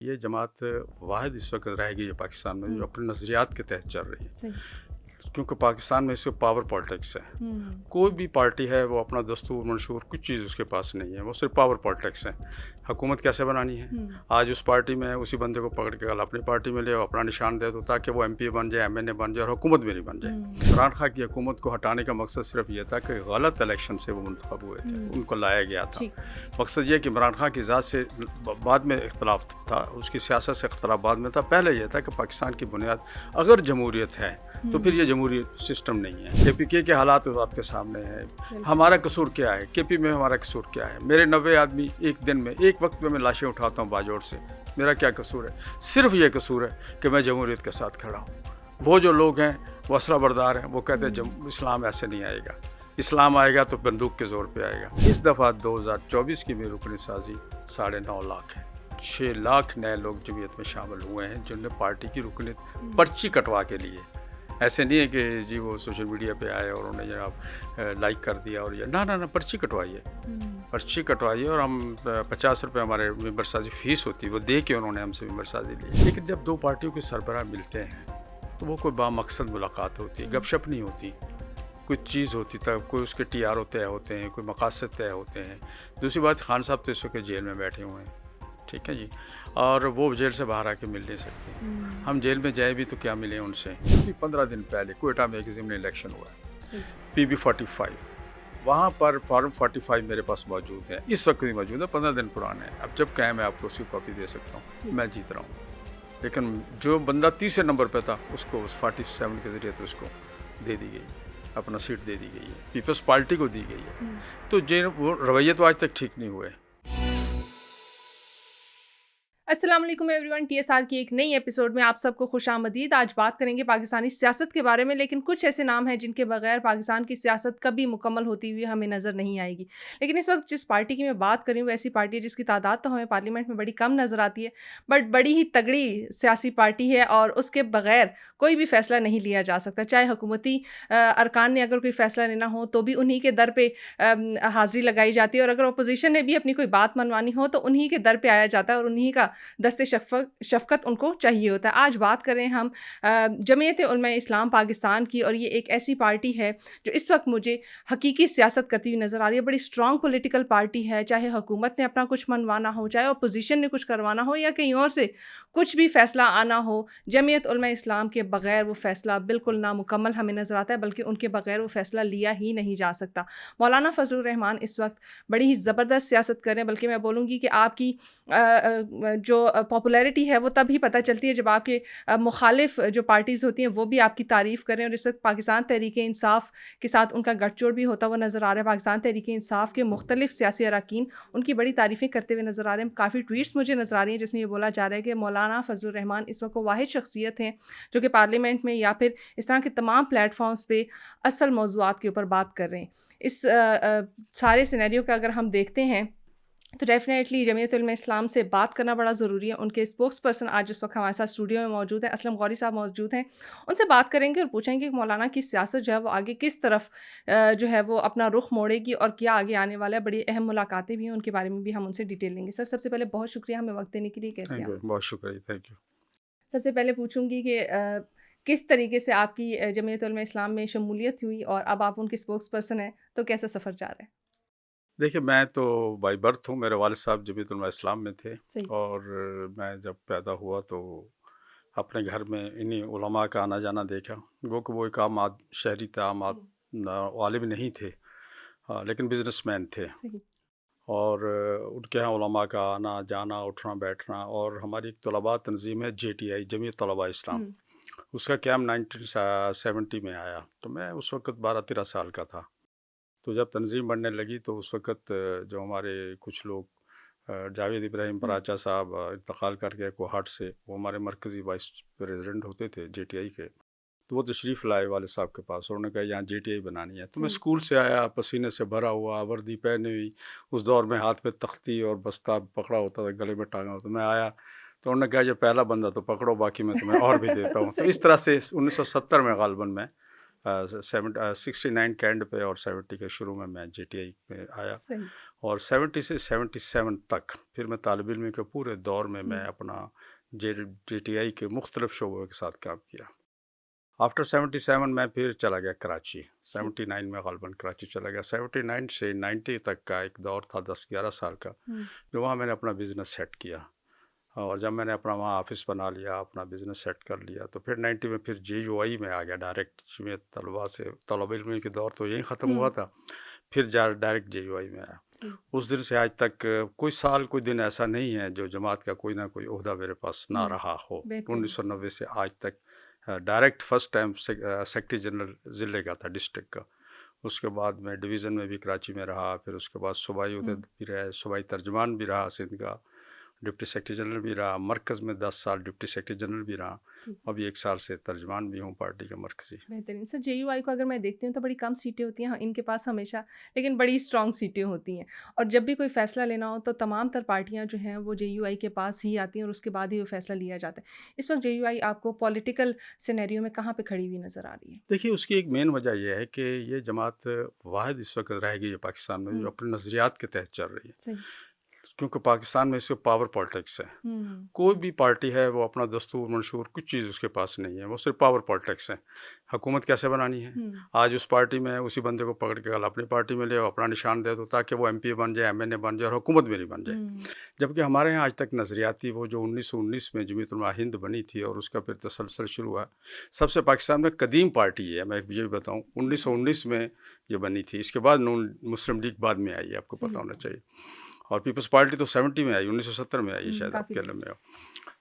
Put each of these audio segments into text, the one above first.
یہ جماعت واحد اس وقت رہ گئی ہے پاکستان میں جو اپنے نظریات کے تحت چل رہی ہے، کیونکہ پاکستان میں اس سے پاور پالیٹکس ہے. کوئی بھی پارٹی ہے وہ اپنا دستور منشور کچھ چیز اس کے پاس نہیں ہے، وہ صرف پاور پالیٹکس ہے. حکومت کیسے بنانی ہے؟ آج اس پارٹی میں اسی بندے کو پکڑ کے کل اپنی پارٹی میں لے اور اپنا نشان دے دو تاکہ وہ MP بن جائے، MNA بن جائے اور حکومت بھی نہیں بن جائے. عمران خان کی حکومت کو ہٹانے کا مقصد صرف یہ تھا کہ غلط الیکشن سے وہ منتخب ہوئے تھے، ان کو لایا گیا تھا. مقصد یہ کہ عمران خان کی ذات سے بعد میں اختلاف تھا، اس کی سیاست سے اختلاف بعد میں تھا. پہلے یہ تھا کہ پاکستان کی بنیاد اگر جمہوریت ہے تو پھر یہ جمہوری سسٹم نہیں ہے. KPK کے حالات آپ کے سامنے ہیں. ہمارا قصور کیا ہے؟ KP میں ہمارا قصور کیا ہے؟ میرے 90 آدمی ایک دن میں ایک وقت میں لاشیں اٹھاتا ہوں باجوڑ سے، میرا کیا قصور ہے؟ صرف یہ قصور ہے کہ میں جمہوریت کے ساتھ کھڑا ہوں. وہ جو لوگ ہیں وہ اسلحہ بردار ہیں، وہ کہتے ہیں اسلام ایسے نہیں آئے گا، اسلام آئے گا تو بندوق کے زور پہ آئے گا. اس دفعہ 2024 کی بھی رکنی سازی 9.5 لاکھ ہے. 6 لاکھ نئے لوگ جمعیت میں شامل ہوئے ہیں جن نے پارٹی کی رکنیت پرچی کٹوا کے لیے. ایسے نہیں ہے کہ جی وہ سوشل میڈیا پہ آئے اور انہوں نے جناب لائک کر دیا اور یہ نہ پرچی کٹوائیے، پرچی کٹوائیے. اور ہم 50 روپے ہمارے ممبر سازی فیس ہوتی ہے، وہ دے کے انہوں نے ہم سے ممبر سازی لی. لیکن جب دو پارٹیوں کے سربراہ ملتے ہیں تو وہ کوئی بامقصد ملاقات ہوتی ہے، گپ شپ نہیں ہوتی، کوئی چیز ہوتی تب کوئی اس کے TRO طے ہوتے ہیں، کوئی مقاصد طے ہوتے ہیں. دوسری بات، خان صاحب تو اس وقت جیل میں بیٹھے ہوئے ہیں، ٹھیک ہے جی، اور وہ جیل سے باہر آ کے مل نہیں سکتے. ہم جیل میں جائے بھی تو کیا ملیں ان سے. 15 دن پہلے کوئٹہ میں ایک ضمنی الیکشن ہوا ہے، PB 45، وہاں پر فارم 45 میرے پاس موجود ہے، اس وقت بھی موجود ہے، 15 دن پرانے ہیں. اب جب کہیں میں آپ کو اس کی کاپی دے سکتا ہوں. میں جیت رہا ہوں، لیکن جو بندہ 30 نمبر پہ تھا اس کو 47 کے ذریعے تو اس کو دے دی گئی، اپنا سیٹ دے دی گئی ہے، پیپلز پارٹی کو دی گئی ہے. تو وہ رویے تو آج تک ٹھیک نہیں ہوئے. السلام علیکم ایوری ون. TSR کی ایک نئی ایپیسوڈ میں آپ سب کو خوش آمدید. آج بات کریں گے پاکستانی سیاست کے بارے میں، لیکن کچھ ایسے نام ہیں جن کے بغیر پاکستان کی سیاست کبھی مکمل ہوتی ہوئی ہمیں نظر نہیں آئے گی. لیکن اس وقت جس پارٹی کی میں بات کر رہی ہوں وہ ایسی پارٹی ہے جس کی تعداد تو ہمیں پارلیمنٹ میں بڑی کم نظر آتی ہے، بٹ بڑی ہی تگڑی سیاسی پارٹی ہے اور اس کے بغیر کوئی بھی فیصلہ نہیں لیا جا سکتا. چاہے حکومتی ارکان نے اگر کوئی فیصلہ لینا ہو تو بھی انہی کے در پہ حاضری لگائی جاتی ہے، اور اگر اپوزیشن نے بھی اپنی کوئی بات منوانی ہو تو انہی کے در پہ آیا جاتا ہے اور انہی کا دست شفقت ان کو چاہیے ہوتا ہے. آج بات کریں ہم جمعیت علماء اسلام پاکستان کی، اور یہ ایک ایسی پارٹی ہے جو اس وقت مجھے حقیقی سیاست کرتی ہوئی نظر آ رہی ہے. بڑی اسٹرانگ پولیٹیکل پارٹی ہے، چاہے حکومت نے اپنا کچھ منوانا ہو، چاہے اپوزیشن نے کچھ کروانا ہو، یا کہیں اور سے کچھ بھی فیصلہ آنا ہو، جمعیت علماء اسلام کے بغیر وہ فیصلہ بالکل نامکمل ہمیں نظر آتا ہے، بلکہ ان کے بغیر وہ فیصلہ لیا ہی نہیں جا سکتا. مولانا فضل الرحمان اس وقت بڑی ہی زبردست سیاست کر رہے ہیں، بلکہ میں بولوں گی کہ آپ کی جو پاپولیرٹی ہے وہ تب ہی پتہ چلتی ہے جب آپ کے مخالف جو پارٹیز ہوتی ہیں وہ بھی آپ کی تعریف کریں. اور اس وقت پاکستان تحریک انصاف کے ساتھ ان کا گٹھ جوڑ بھی ہوتا ہوا نظر آ رہا ہے. پاکستان تحریک انصاف کے مختلف سیاسی اراکین ان کی بڑی تعریفیں کرتے ہوئے نظر آ رہے ہیں. کافی ٹویٹس مجھے نظر آ رہی ہیں جس میں یہ بولا جا رہا ہے کہ مولانا فضل الرحمان اس وقت واحد شخصیت ہیں جو کہ پارلیمنٹ میں یا پھر اس طرح کے تمام پلیٹ فارمز پہ اصل موضوعات کے اوپر بات کر رہے ہیں. اس سارے سینیریو کا اگر ہم دیکھتے ہیں تو ڈیفینیٹلی جمعیت علماء اسلام سے بات کرنا بڑا ضروری ہے. ان کے اسپوکس پرسن آج اس وقت ہمارے ساتھ اسٹوڈیو میں موجود ہیں، اسلم غوری صاحب موجود ہیں. ان سے بات کریں گے اور پوچھیں گے کہ مولانا کی سیاست جو ہے وہ آگے کس طرف جو ہے وہ اپنا رخ موڑے گی اور کیا آگے آنے والا ہے. بڑی اہم ملاقاتیں بھی ہیں، ان کے بارے میں بھی ہم ان سے ڈیٹیل لیں گے. سر سب سے پہلے بہت شکریہ ہمیں وقت دینے کے لیے. کیسے ہیں؟ بہت شکریہ، تھینک یو. سب سے پہلے پوچھوں گی کہ کس طریقے سے آپ کی جمعیت علماء اسلام میں شمولیت ہوئی اور اب آپ ان کے اسپوکس پرسن ہیں، تو کیسا سفر جا رہا ہے؟ دیکھیے، میں تو بائی برتھ ہوں، میرے والد صاحب جمعیت علماء اسلام میں تھے، اور میں جب پیدا ہوا تو اپنے گھر میں انہی علماء کا آنا جانا دیکھا. گو کہ وہ ایک عام شہری تھا، عام عالم نہیں تھے، لیکن بزنس مین تھے. اور ان کے یہاں علماء کا آنا جانا، اٹھنا بیٹھنا. اور ہماری ایک طلباء تنظیم ہے JTI، جمعیت طلباء اسلام، اس کا قیام 1970 میں آیا. تو میں اس وقت 12-13 سال کا تھا. تو جب تنظیم بڑھنے لگی تو اس وقت جو ہمارے کچھ لوگ، جاوید ابراہیم پراچا صاحب انتقال کر گئے کوہاٹ سے، وہ ہمارے مرکزی وائس پریزیڈنٹ ہوتے تھے JTI کے. تو وہ تشریف لائے والد صاحب کے پاس، اور انہوں نے کہا یہاں JTI بنانی ہے. تو میں اسکول سے آیا، پسینے سے بھرا ہوا، وردی پہنی ہوئی. اس دور میں ہاتھ پہ تختی اور بستہ پکڑا ہوتا تھا، گلے میں ٹانگا ہوتا. میں آیا تو انہوں نے کہا یہ پہلا بندہ تو پکڑو، باقی میں تمہیں اور بھی دیتا ہوں. تو اس طرح سے 1970 میں غالباً میں 69 کے اینڈ پہ اور 70 کے شروع میں JTI میں آیا. اور 70 سے 77 تک پھر میں طالب علم کے پورے دور میں اپنا JTI کے مختلف شعبوں کے ساتھ کام کیا. آفٹر 77 میں پھر چلا گیا کراچی. 79 میں غالباً کراچی چلا گیا. 79 سے 90 تک کا ایک دور تھا 10-11 سال کا، جو وہاں میں نے اپنا بزنس سیٹ کیا. اور جب میں نے اپنا وہاں آفس بنا لیا، اپنا بزنس سیٹ کر لیا، تو پھر 90 میں پھر JUI میں آ گیا ڈائریکٹ. میں طلباء سے طلب علم کے دور تو یہیں ختم ہوا تھا، پھر ڈائریکٹ JUI میں آیا. اس دن سے آج تک کوئی سال کوئی دن ایسا نہیں ہے جو جماعت کا کوئی نہ کوئی عہدہ میرے پاس نہ رہا ہو. 1990 سے آج تک direct first time secretary general ضلع کا تھا، ڈسٹرکٹ کا. اس کے بعد میں ڈویژن میں بھی کراچی میں رہا، پھر اس کے بعد صوبائی عہدے بھی رہے، صوبائی ترجمان بھی رہا سندھ کا، ڈپٹی سیکرٹری جنرل بھی رہا، مرکز میں 10 سال ڈپٹی سیکرٹری جنرل بھی رہا، ابھی 1 سال سے ترجمان بھی ہوں پارٹی کا مرکزی. بہترین. سر JUI کو اگر میں دیکھتی ہوں تو بڑی کم سیٹیں ہوتی ہیں ان کے پاس ہمیشہ، لیکن بڑی اسٹرانگ سیٹیں ہوتی ہیں، اور جب بھی کوئی فیصلہ لینا ہو تو تمام تر پارٹیاں جو ہیں وہ JUI کے پاس ہی آتی ہیں اور اس کے بعد ہی وہ فیصلہ لیا جاتا ہے. اس وقت JUI آپ کو پولیٹیکل سینیریو میں کہاں پہ کھڑی ہوئی نظر آ رہی ہے؟ دیکھیے، اس کی ایک مین وجہ یہ ہے کہ یہ جماعت واحد اس وقت رہے گی پاکستان میں جو اپنے نظریات کے تحت چل رہی ہے. کیونکہ پاکستان میں اس کے پاور پالیٹکس ہے. کوئی بھی پارٹی ہے وہ اپنا دستور منشور کچھ چیز اس کے پاس نہیں ہے، وہ صرف پاور پالیٹکس ہے. حکومت کیسے بنانی ہے، آج اس پارٹی میں اسی بندے کو پکڑ کے کل اپنی پارٹی میں لے اور اپنا نشان دے دو تاکہ وہ MP بن جائے، MNA بن جائے اور حکومت میں نہیں بن جائے. جبکہ ہمارے یہاں آج تک نظریاتی وہ جو 1919 میں جمعیت علماء ہند بنی تھی اور اس کا پھر تسلسل شروع ہوا. سب سے پاکستان میں قدیم پارٹی ہے، میں یہ بھی بتاؤں 1919 میں یہ بنی تھی. اس کے بعد مسلم لیگ بعد میں آئی ہے، آپ کو پتہ ہونا چاہیے. اور پیپلز پارٹی تو 70 میں آئی، 1970 میں آئی شاید، آپ کے علم میں ہو.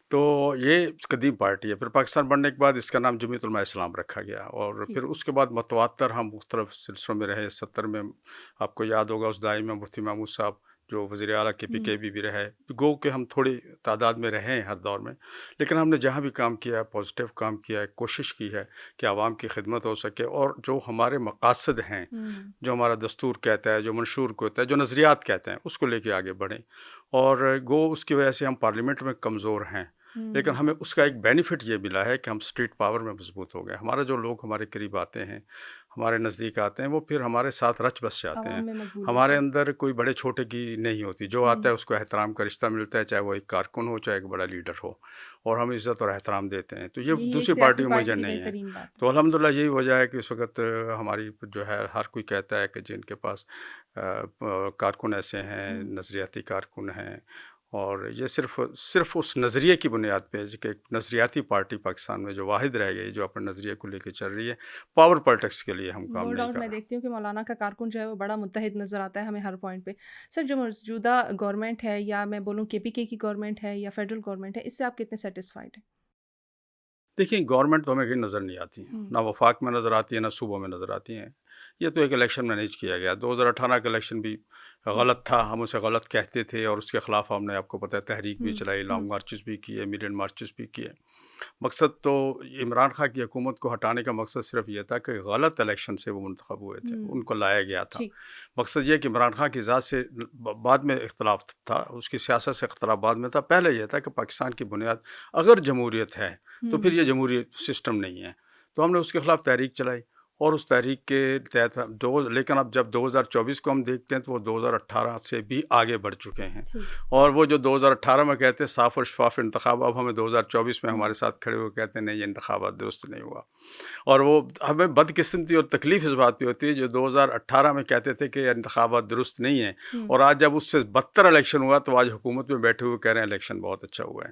تو یہ قدیم پارٹی ہے. پھر پاکستان بننے کے بعد اس کا نام جمعیت علماء اسلام رکھا گیا، اور پھر اس کے بعد متواتر ہم مختلف سلسلوں میں رہے. 70 میں آپ کو یاد ہوگا اس دائم میں مفتی محمود صاحب جو وزیر اعلیٰ KPKB بھی رہے. گو کہ ہم تھوڑی تعداد میں رہے ہیں ہر دور میں، لیکن ہم نے جہاں بھی کام کیا ہے پازیٹیو کام کیا ہے، کوشش کی ہے کہ عوام کی خدمت ہو سکے، اور جو ہمارے مقاصد ہیں، جو ہمارا دستور کہتا ہے، جو منشور کہتا ہے، جو نظریات کہتے ہیں، اس کو لے کے آگے بڑھیں. اور گو اس کی وجہ سے ہم پارلیمنٹ میں کمزور ہیں، لیکن ہمیں اس کا ایک بینیفٹ یہ ملا ہے کہ ہم اسٹریٹ پاور میں مضبوط ہو گئے. ہمارا جو لوگ ہمارے قریب آتے ہیں، ہمارے نزدیک آتے ہیں، وہ پھر ہمارے ساتھ رچ بس جاتے ہیں. ہمارے اندر کوئی بڑے چھوٹے کی نہیں ہوتی. جو آتا ہے اس کو احترام کا رشتہ ملتا ہے، چاہے وہ ایک کارکن ہو چاہے ایک بڑا لیڈر ہو، اور ہم عزت اور احترام دیتے ہیں. تو یہ دوسری پارٹیوں میں وجہ نہیں ہے. تو الحمدللہ یہی وجہ ہے کہ اس وقت ہماری جو ہے ہر کوئی کہتا ہے کہ جن کے پاس کارکن ایسے ہیں، نظریاتی کارکن ہیں، اور یہ صرف اس نظریے کی بنیاد پہ کہ ایک نظریاتی پارٹی پاکستان میں جو واحد رہ گئی، جو اپنے نظریے کو لے کے چل رہی ہے، پاور پالیٹکس کے لیے ہم کام نہیں کر رہے. میں دیکھتی ہوں کہ مولانا کا کارکن جو ہے وہ بڑا متحد نظر آتا ہے ہمیں ہر پوائنٹ پہ. سر، جو موجودہ گورنمنٹ ہے، یا میں بولوں KPK کی گورنمنٹ ہے یا فیڈرل گورنمنٹ ہے، اس سے آپ کتنے سیٹسفائیڈ ہیں؟ دیکھیں، گورنمنٹ تو ہمیں کہیں نظر نہیں آتی، نہ وفاق میں نظر آتی ہے، نہ صوبوں میں نظر آتی ہیں. یہ تو ایک الیکشن مینیج کیا گیا. 2018 کا الیکشن بھی غلط تھا، ہم اسے غلط کہتے تھے، اور اس کے خلاف ہم نے، آپ کو پتہ ہے، تحریک بھی چلائی، لانگ مارچز بھی کیے، میلین مارچز بھی کیے. مقصد تو عمران خان کی حکومت کو ہٹانے کا مقصد صرف یہ تھا کہ غلط الیکشن سے وہ منتخب ہوئے تھے، ان کو لایا گیا تھا. مقصد یہ کہ عمران خان کی ذات سے بعد میں اختلاف تھا، اس کی سیاست سے اختلاف بعد میں تھا. پہلے یہ تھا کہ پاکستان کی بنیاد اگر جمہوریت ہے تو پھر یہ جمہوریت سسٹم نہیں ہے. تو ہم نے اس کے خلاف تحریک چلائی، اور اس تحریک کے تحت لیکن اب جب 2024 کو ہم دیکھتے ہیں تو وہ 2018 سے بھی آگے بڑھ چکے ہیں. اور وہ جو 2018 میں کہتے ہیں صاف اور شفاف انتخاب، اب ہمیں 2024 میں ہمارے ساتھ کھڑے ہوئے کہتے ہیں نہیں، یہ انتخابات درست نہیں ہوا. اور وہ ہمیں بدقسمتی اور تکلیف اس بات پہ ہوتی ہے، جو 2018 میں کہتے تھے کہ انتخابات درست نہیں ہیں، اور آج جب اس سے بدتر الیکشن ہوا تو آج حکومت میں بیٹھے ہوئے کہہ رہے ہیں الیکشن بہت اچھا ہوا ہے.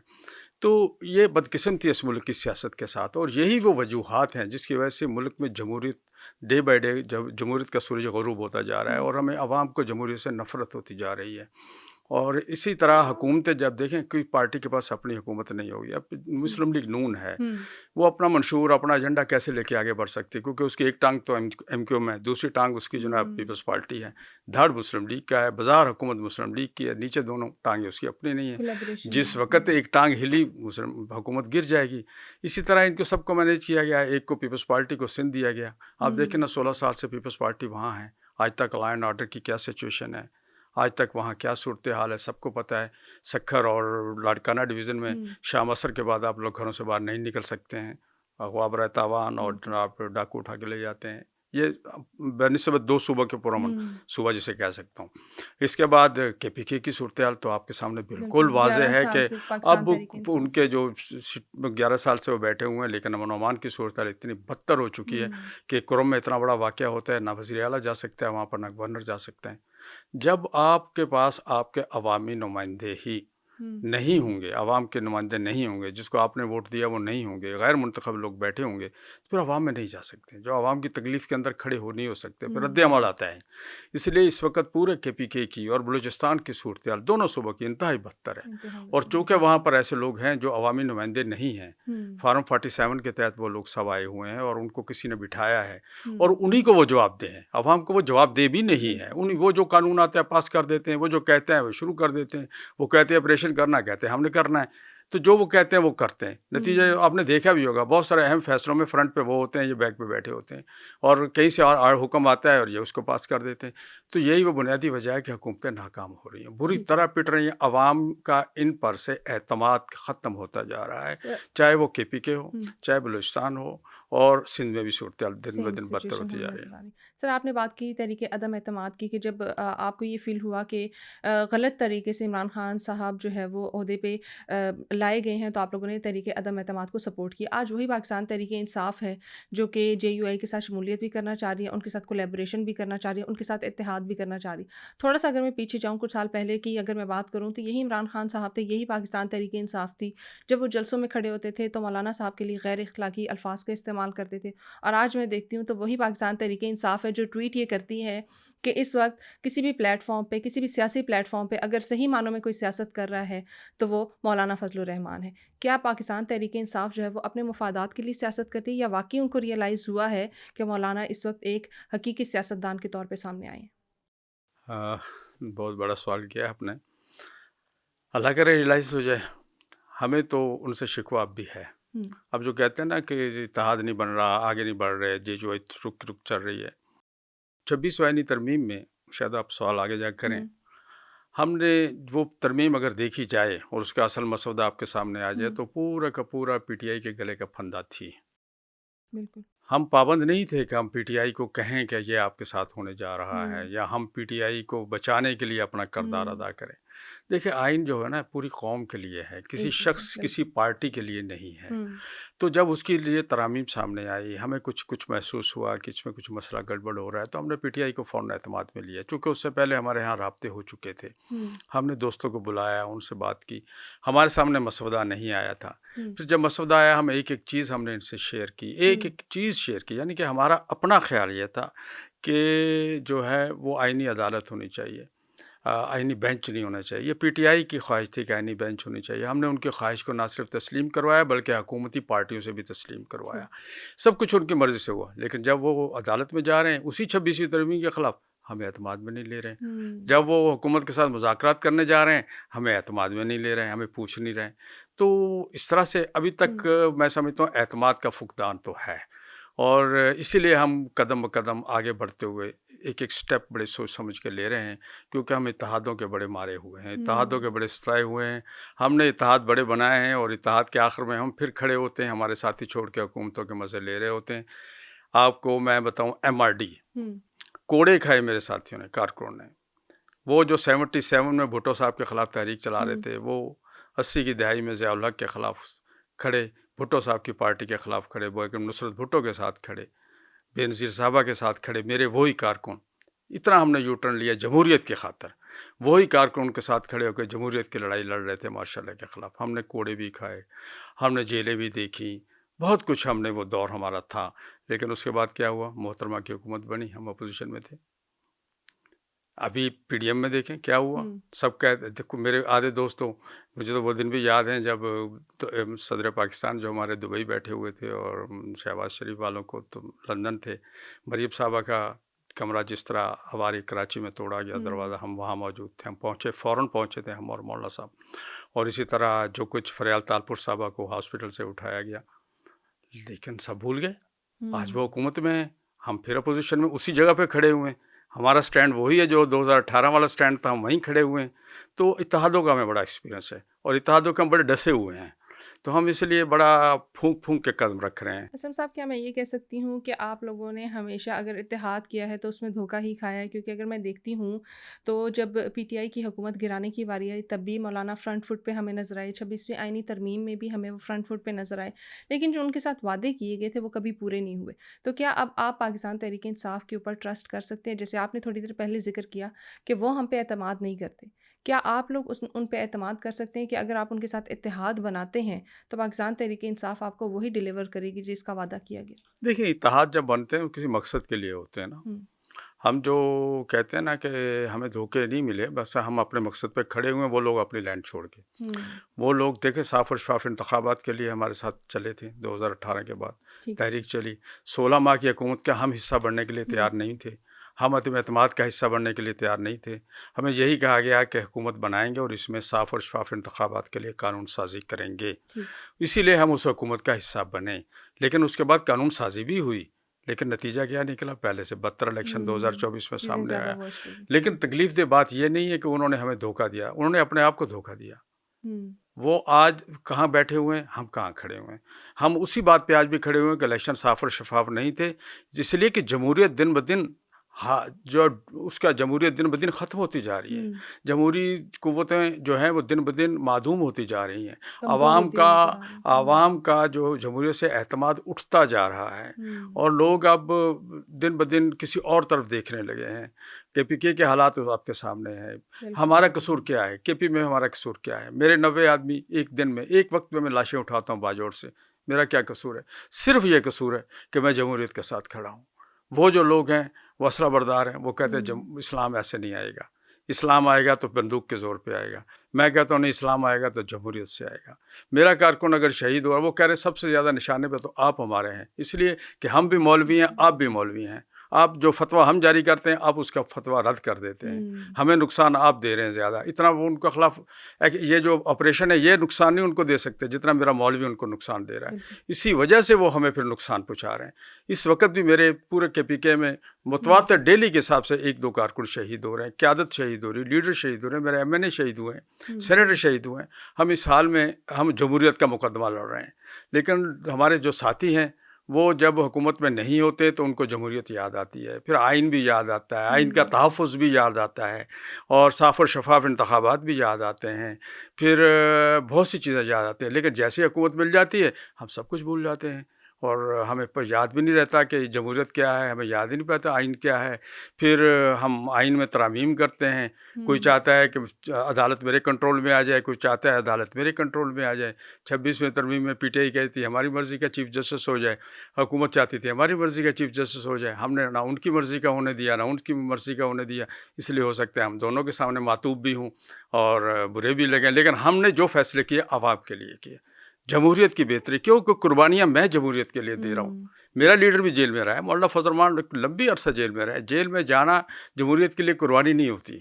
تو یہ بدقسمتی اس ملک کی سیاست کے ساتھ، اور یہی وہ وجوہات ہیں جس کی وجہ سے ملک میں جمہوریت ڈے بائی ڈے جمہوریت کا سورج غروب ہوتا جا رہا ہے، اور ہمیں عوام کو جمہوریت سے نفرت ہوتی جا رہی ہے. اور اسی طرح حکومتیں جب دیکھیں، کوئی پارٹی کے پاس اپنی حکومت نہیں ہوگی. اب مسلم لیگ نون ہے، وہ اپنا منشور، اپنا ایجنڈا کیسے لے کے آگے بڑھ سکتی ہے، کیونکہ اس کی ایک ٹانگ تو MQ میں ہے، دوسری ٹانگ اس کی جناب پیپلز پارٹی ہے. دھڑ مسلم لیگ کا ہے، بازار حکومت مسلم لیگ کی ہے، نیچے دونوں ٹانگیں اس کی اپنی نہیں ہیں. جس وقت ایک ٹانگ ہلی حکومت گر جائے گی. اسی طرح ان کو سب کو مینیج کیا گیا. ایک کو پیپلز پارٹی کو سندھ دیا گیا. آپ دیکھیں نا، 16 سال سے پیپلز پارٹی وہاں ہے، آج تک لا اینڈ آرڈر کی کیا سچویشن ہے، آج تک وہاں کیا صورتحال ہے، سب کو پتہ ہے. سکھر اور لاڑکانہ ڈویژن میں شام عصر کے بعد آپ لوگ گھروں سے باہر نہیں نکل سکتے ہیں، خواب رہتاوان اور جناب ڈاکو اٹھا کے لے جاتے ہیں. یہ بنسبت 2 صوبہ کے پرامن صوبہ جسے کہہ سکتا ہوں. اس کے بعد KPK کی صورتحال تو آپ کے سامنے بالکل واضح ہے کہ اب ان کے جو 11 سال سے وہ بیٹھے ہوئے ہیں، لیکن امن و امان کی صورتحال اتنی بدتر ہو چکی ہے کہ کرم میں اتنا بڑا واقعہ ہوتا ہے، نہ وزیر اعلیٰ جا سکتا ہے وہاں پر، نہ گورنر جا سکتے ہیں. جب آپ کے پاس آپ کے عوامی نمائندے ہی نہیں ہوں گے، عوام کے نمائندے نہیں ہوں گے، جس کو آپ نے ووٹ دیا وہ نہیں ہوں گے، غیر منتخب لوگ بیٹھے ہوں گے، تو پھر عوام میں نہیں جا سکتے. جو عوام کی تکلیف کے اندر کھڑے ہو نہیں ہو سکتے، پھر رد عمل آتا ہے. اس لیے اس وقت پورے KPK کی اور بلوچستان کی صورتحال دونوں صوبوں کی انتہائی بدتر ہے. اور چونکہ وہاں پر ایسے لوگ ہیں جو عوامی نمائندے نہیں ہیں، فارم 47 کے تحت وہ لوگ سب آئے ہوئے ہیں اور ان کو کسی نے بٹھایا ہے اور انہی کو وہ جواب دے ہیں. عوام کو وہ جواب دے بھی نہیں ہے. وہ جو قانون آتے ہیں پاس کر دیتے ہیں، وہ جو کہتے ہیں وہ شروع کر دیتے ہیں. وہ کہتے ہیں آپریشن کرنا، کہتے ہیں ہم نے کرنا ہے، تو جو وہ کہتے ہیں وہ کرتے ہیں. نتیجہ آپ نے دیکھا بھی ہوگا، بہت سارے اہم فیصلوں میں فرنٹ پہ وہ ہوتے ہیں، یہ بیک پہ بیٹھے ہوتے ہیں، اور کہیں سے اور حکم آتا ہے اور یہ اس کو پاس کر دیتے ہیں. تو یہی وہ بنیادی وجہ ہے کہ حکومتیں ناکام ہو رہی ہیں، بری طرح پٹ رہی ہیں. عوام کا ان پر سے اعتماد ختم ہوتا جا رہا ہے، چاہے وہ KPK ہو، چاہے بلوچستان ہو، اور سندھ میں بھی صورتحال دن بہ دن بدتر ہوتی جا رہی ہے. سر آپ نے بات کی تحریک عدم اعتماد کی، کہ جب آپ کو یہ فیل ہوا کہ غلط طریقے سے عمران خان صاحب جو ہے وہ عہدے پہ لائے گئے ہیں، تو آپ لوگوں نے تحریک عدم اعتماد کو سپورٹ کیا. آج وہی پاکستان تحریک انصاف ہے جو کہ JUI کے ساتھ شمولیت بھی کرنا چاہ رہی ہے، ان کے ساتھ کولیبوریشن بھی کرنا چاہ رہی ہے، ان کے ساتھ اتحاد بھی کرنا چاہ رہی ہے. تھوڑا سا اگر میں پیچھے جاؤں کچھ سال پہلے کی اگر میں بات کروں، تو یہی عمران خان صاحب تھے، یہی پاکستان تحریک انصاف تھی. جب وہ جلسوں میں کھڑے ہوتے تھے تو مولانا صاحب کے لیے غیر اخلاقی الفاظ کا استعمال کرتے تھے. اور آج میں دیکھتی ہوں تو وہی پاکستان تحریک انصاف ہے جو ٹویٹ یہ کرتی ہے کہ اس وقت کسی بھی پلیٹ فارم پہ، کسی بھی سیاسی پلیٹ فارم پہ اگر صحیح معنوں میں کوئی سیاست کر رہا ہے تو وہ مولانا فضل الرحمان ہے. کیا پاکستان تحریک انصاف جو ہے وہ اپنے مفادات کے لیے سیاست کرتی ہے، یا واقعی ان کو ریئلائز ہوا ہے کہ مولانا اس وقت ایک حقیقی سیاستدان کے طور پہ سامنے آئے ہیں؟ بہت بڑا سوال کیا آپ نے. اللہ کرے ریئلائز ہو جائے. ہمیں تو ان سے شکوہ اب بھی ہے. اب جو کہتے ہیں نا کہ اتحاد نہیں بن رہا، آگے نہیں بڑھ رہے، جو رک چل رہی ہے. 26 آئینی ترمیم میں شاید آپ سوال آگے جا کریں، ہم نے وہ ترمیم اگر دیکھی جائے اور اس کا اصل مسودہ آپ کے سامنے آ جائے تو پورا کا پورا PTI کے گلے کا پھندا تھی. بالکل ہم پابند نہیں تھے کہ ہم PTI کو کہیں کہ یہ آپ کے ساتھ ہونے جا رہا ہے، یا ہم PTI کو بچانے کے لیے اپنا کردار ادا کریں. دیکھیں آئین جو ہے نا پوری قوم کے لیے ہے، کسی شخص کسی پارٹی کے لیے نہیں ہے. تو جب اس کے لیے ترامیم سامنے آئی، ہمیں کچھ محسوس ہوا کہ اس میں کچھ مسئلہ گڑبڑ ہو رہا ہے، تو ہم نے PTI کو فوراً اعتماد میں لیا. چونکہ اس سے پہلے ہمارے ہاں رابطے ہو چکے تھے، ہم نے دوستوں کو بلایا، ان سے بات کی، ہمارے سامنے مسودہ نہیں آیا تھا. پھر جب مسودہ آیا ہم ایک چیز ہم نے ان سے شیئر کی، ایک چیز شیئر کی. یعنی کہ ہمارا اپنا خیال یہ تھا کہ جو ہے وہ آئینی عدالت ہونی چاہیے، آئینی بینچ نہیں ہونا چاہیے. یہ PTI کی خواہش تھی کہ آئینی بینچ ہونی چاہیے. ہم نے ان کی خواہش کو نہ صرف تسلیم کروایا بلکہ حکومتی پارٹیوں سے بھی تسلیم کروایا. سب کچھ ان کی مرضی سے ہوا. لیکن جب وہ عدالت میں جا رہے ہیں اسی 26ویں ترمیم کے خلاف، ہمیں اعتماد میں نہیں لے رہے ہیں. جب وہ حکومت کے ساتھ مذاکرات کرنے جا رہے ہیں، ہمیں اعتماد میں نہیں لے رہے ہیں، ہمیں پوچھ نہیں رہے ہیں. تو اس طرح سے ابھی تک میں سمجھتا ہوں اعتماد کا فقدان تو ہے. اور اسی لیے ہم قدم بقدم آگے بڑھتے ہوئے ایک سٹیپ بڑے سوچ سمجھ کے لے رہے ہیں، کیونکہ ہم اتحادوں کے بڑے مارے ہوئے ہیں، اتحادوں کے بڑے ستائے ہوئے ہیں. ہم نے اتحاد بڑے بنائے ہیں، اور اتحاد کے آخر میں ہم پھر کھڑے ہوتے ہیں، ہمارے ساتھی چھوڑ کے حکومتوں کے مزے لے رہے ہوتے ہیں. آپ کو میں بتاؤں MRD کوڑے کھائے میرے ساتھیوں نے، کارکنوں نے. وہ جو 77 میں بھٹو صاحب کے خلاف تحریک چلا رہے تھے، وہ 80 کی دہائی میں ضیاء الحق کے خلاف کھڑے، بھٹو صاحب کی پارٹی کے خلاف کھڑے، وہ نصرت بھٹو کے ساتھ کھڑے، بے نظیر صاحبہ کے ساتھ کھڑے، میرے وہی کارکن. اتنا ہم نے یو ٹرن لیا جمہوریت کی خاطر. وہی کارکن کے ساتھ کھڑے ہو کے جمہوریت کی لڑائی لڑ رہے تھے ماشاء اللہ کے خلاف. ہم نے کوڑے بھی کھائے، ہم نے جیلیں بھی دیکھی، بہت کچھ ہم نے، وہ دور ہمارا تھا. لیکن اس کے بعد کیا ہوا؟ محترمہ کی حکومت بنی، ہم اپوزیشن میں تھے. ابھی PDM میں دیکھیں کیا ہوا. سب دیکھو میرے آدھے دوستوں، مجھے تو وہ دن بھی یاد ہیں جب صدر پاکستان جو ہمارے دبئی بیٹھے ہوئے تھے، اور شہباز شریف والوں کو تو لندن تھے، مریم صاحبہ کا کمرہ جس طرح ہماری کراچی میں توڑا گیا دروازہ، ہم وہاں موجود تھے. ہم پہنچے، فوراً پہنچے تھے ہم اور مولانا صاحب. اور اسی طرح جو کچھ فریال تالپور صاحبہ کو ہاسپٹل سے اٹھایا گیا، لیکن سب بھول گئے. آج وہ حکومت میں ہیں، ہم پھر اپوزیشن میں اسی جگہ پہ کھڑے ہوئے ہیں. ہمارا سٹینڈ وہی ہے جو 2018 والا سٹینڈ تھا، ہم وہیں کھڑے ہوئے ہیں. تو اتحادوں کا ہمیں بڑا ایکسپیرینس ہے، اور اتحادوں کے ہم بڑے ڈسے ہوئے ہیں. تو ہم اس لیے بڑا پھونک پھونک کے قدم رکھ رہے ہیں۔ اسلم صاحب، کیا میں یہ کہہ سکتی ہوں کہ آپ لوگوں نے ہمیشہ اگر اتحاد کیا ہے تو اس میں دھوکہ ہی کھایا ہے؟ کیونکہ اگر میں دیکھتی ہوں تو جب پی ٹی آئی کی حکومت گرانے کی باری آئی تب بھی مولانا فرنٹ فٹ پہ ہمیں نظر آئے، 26ویں آئینی ترمیم میں بھی ہمیں وہ فرنٹ فٹ پہ نظر آئے، لیکن جو ان کے ساتھ وعدے کیے گئے تھے وہ کبھی پورے نہیں ہوئے۔ تو کیا اب آپ پاکستان تحریک انصاف کے اوپر ٹرسٹ کر سکتے ہیں؟ جیسے آپ نے تھوڑی دیر پہلے ذکر کیا کہ وہ ہم پہ اعتماد نہیں کرتے، کیا آپ لوگ ان پہ اعتماد کر سکتے ہیں کہ اگر آپ ان کے ساتھ اتحاد بناتے ہیں تو پاکستان تحریک انصاف آپ کو وہی ڈیلیور کرے گی جس کا وعدہ کیا گیا؟ دیکھیں، اتحاد جب بنتے ہیں وہ کسی مقصد کے لیے ہوتے ہیں نا۔ ہم جو کہتے ہیں نا کہ ہمیں دھوکے نہیں ملے، بس ہم اپنے مقصد پہ کھڑے ہوئے ہیں، وہ لوگ اپنی لینڈ چھوڑ کے، وہ لوگ دیکھیں صاف اور شفاف انتخابات کے لیے ہمارے ساتھ چلے تھے 2018 کے بعد تحریک چلی، 16 ماہ کی حکومت کا ہم حصہ بننے کے لیے تیار نہیں تھے، ہم عدم اعتماد کا حصہ بننے کے لیے تیار نہیں تھے۔ ہمیں یہی کہا گیا کہ حکومت بنائیں گے اور اس میں صاف اور شفاف انتخابات کے لیے قانون سازی کریں گے، اسی لیے ہم اس حکومت کا حصہ بنے۔ لیکن اس کے بعد قانون سازی بھی ہوئی، لیکن نتیجہ کیا نکلا؟ پہلے سے بدتر الیکشن 2024 میں سامنے آیا۔ لیکن تکلیف دہ بات یہ نہیں ہے کہ انہوں نے ہمیں دھوکہ دیا، انہوں نے اپنے آپ کو دھوکہ دیا۔ وہ آج کہاں بیٹھے ہوئے ہیں، ہم کہاں کھڑے ہوئے ہیں؟ ہم اسی بات پہ آج بھی کھڑے ہوئے ہیں کہ الیکشن صاف اور شفاف نہیں تھے، اس لیے کہ جمہوریت دن بدن جو اس کا جمہوریت دن بدن ختم ہوتی جا رہی ہے، جمہوری قوتیں جو ہیں وہ دن بدن معدوم ہوتی جا رہی ہیں، عوام کا جو جمہوریت سے اعتماد اٹھتا جا رہا ہے، اور لوگ اب دن بدن کسی اور طرف دیکھنے لگے ہیں۔ کے پی کے حالات آپ کے سامنے ہیں، ہمارا قصور کیا ہے؟ کے پی میں ہمارا قصور کیا ہے؟ میرے 90 آدمی ایک دن میں ایک وقت میں لاشیں اٹھاتا ہوں باجوڑ سے، میرا کیا قصور ہے؟ صرف یہ قصور ہے کہ میں جمہوریت کے ساتھ کھڑا ہوں۔ وہ جو لوگ ہیں وہ اسلحہ بردار ہیں، وہ کہتے ہیں اسلام ایسے نہیں آئے گا، اسلام آئے گا تو بندوق کے زور پہ آئے گا۔ میں کہتا ہوں نہیں، اسلام آئے گا تو جمہوریت سے آئے گا۔ میرا کارکن اگر شہید ہوا، وہ کہہ رہے سب سے زیادہ نشانے پہ تو آپ ہمارے ہیں، اس لیے کہ ہم بھی مولوی ہیں، آپ بھی مولوی ہیں۔ آپ جو فتویٰ ہم جاری کرتے ہیں آپ اس کا فتویٰ رد کر دیتے ہیں، ہمیں نقصان آپ دے رہے ہیں زیادہ۔ اتنا وہ ان کے خلاف یہ جو آپریشن ہے یہ نقصان نہیں ان کو دے سکتے جتنا میرا مولوی ان کو نقصان دے رہا ہے، اسی وجہ سے وہ ہمیں پھر نقصان پہنچا رہے ہیں۔ اس وقت بھی میرے پورے کے پی کے میں متواتر ڈیلی کے حساب سے 1-2 کارکن شہید ہو رہے ہیں، قیادت شہید ہو رہی ہے، لیڈر شہید ہو رہے ہیں، میرے ایم این اے شہید ہوئے ہیں، سینیٹر شہید ہوئے ہیں۔ ہم اس حال میں ہم جمہوریت کا مقدمہ لڑ رہے ہیں، لیکن ہمارے جو ساتھی ہیں وہ جب حکومت میں نہیں ہوتے تو ان کو جمہوریت یاد آتی ہے، پھر آئین بھی یاد آتا ہے، آئین کا تحفظ بھی یاد آتا ہے، اور صاف اور شفاف انتخابات بھی یاد آتے ہیں، پھر بہت سی چیزیں یاد آتی ہیں۔ لیکن جیسے حکومت مل جاتی ہے ہم سب کچھ بھول جاتے ہیں، اور ہمیں پر یاد بھی نہیں رہتا کہ جمہوریت کیا ہے، ہمیں یاد ہی نہیں پاتا آئین کیا ہے۔ پھر ہم آئین میں ترامیم کرتے ہیں، کوئی چاہتا ہے کہ عدالت میرے کنٹرول میں آ جائے، کوئی چاہتا ہے عدالت میرے کنٹرول میں آ جائے۔ 26ویں ترمیم میں پی ٹی آئی کہتی تھی ہماری مرضی کا چیف جسٹس ہو جائے، حکومت چاہتی تھی ہماری مرضی کا چیف جسٹس ہو جائے، ہم نے نہ ان کی مرضی کا ہونے دیا نہ ان کی مرضی کا ہونے دیا۔ اس لیے ہو سکتا ہے ہم دونوں کے سامنے معتوب بھی ہوں اور برے بھی لگیں، لیکن ہم نے جو فیصلے کیے عوام کے لیے کیے، جمہوریت کی بہتری، کیونکہ قربانیاں میں جمہوریت کے لیے دے رہا ہوں۔ میرا لیڈر بھی جیل میں رہا ہے، مولانا فضل الرحمان لمبی عرصہ جیل میں رہا ہے۔ جیل میں جانا جمہوریت کے لیے قربانی نہیں ہوتی،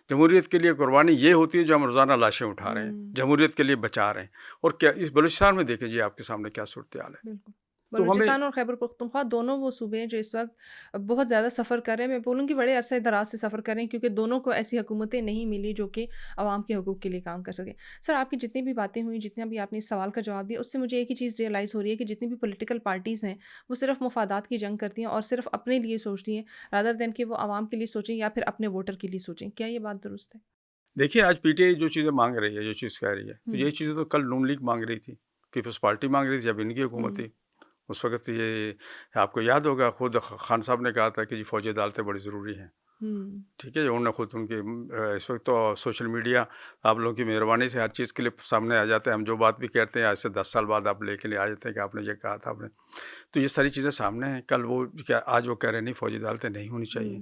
جمہوریت کے لیے قربانی یہ ہوتی ہے جو ہم روزانہ لاشیں اٹھا رہے ہیں، جمہوریت کے لیے بچا رہے ہیں۔ اور کیا اس بلوچستان میں دیکھیں جی آپ کے سامنے کیا صورتحال ہے۔ بلوچستان اور خیبر پختونخوا دونوں وہ صوبے ہیں جو اس وقت بہت زیادہ سفر کر رہے ہیں، میں بولوں گی بڑے عرصے دراز سے سفر کر رہے ہیں، کیونکہ دونوں کو ایسی حکومتیں نہیں ملی جو کہ عوام کے حقوق کے لیے کام کر سکیں۔ سر، آپ کی جتنی بھی باتیں ہوئیں، جتنا بھی آپ نے اس سوال کا جواب دیا، اس سے مجھے ایک ہی چیز ریئلائز ہو رہی ہے کہ جتنی بھی پولیٹیکل پارٹیز ہیں وہ صرف مفادات کی جنگ کرتی ہیں اور صرف اپنے لیے سوچتی ہیں رادر دین کہ وہ عوام کے لیے سوچیں یا پھر اپنے ووٹر کے لیے سوچیں۔ کیا یہ بات درست ہے؟ دیکھیے، آج پی ٹی آئی جو چیزیں مانگ رہی ہے، جو چیز کہہ رہی ہے، تو یہی چیزیں تو کل نون لیگ مانگ رہی تھی، پیپلز پارٹی مانگ رہی تھی جب ان کی حکومت تھی۔ اس وقت یہ آپ کو یاد ہوگا خود خان صاحب نے کہا تھا کہ جی فوجی عدالتیں بڑی ضروری ہیں، ٹھیک ہے، انہوں نے خود ان کی اس وقت تو سوشل میڈیا آپ لوگوں کی مہربانی سے ہر چیز کلپ سامنے آ جاتا ہے، ہم جو بات بھی کہتے ہیں آج سے 10 سال بعد آپ لے کے لیے آ جاتے ہیں کہ آپ نے یہ کہا تھا آپ نے، تو یہ ساری چیزیں سامنے ہیں۔ کل وہ آج وہ کہہ رہے ہیں نہیں فوجی عدالتیں نہیں ہونی چاہیے،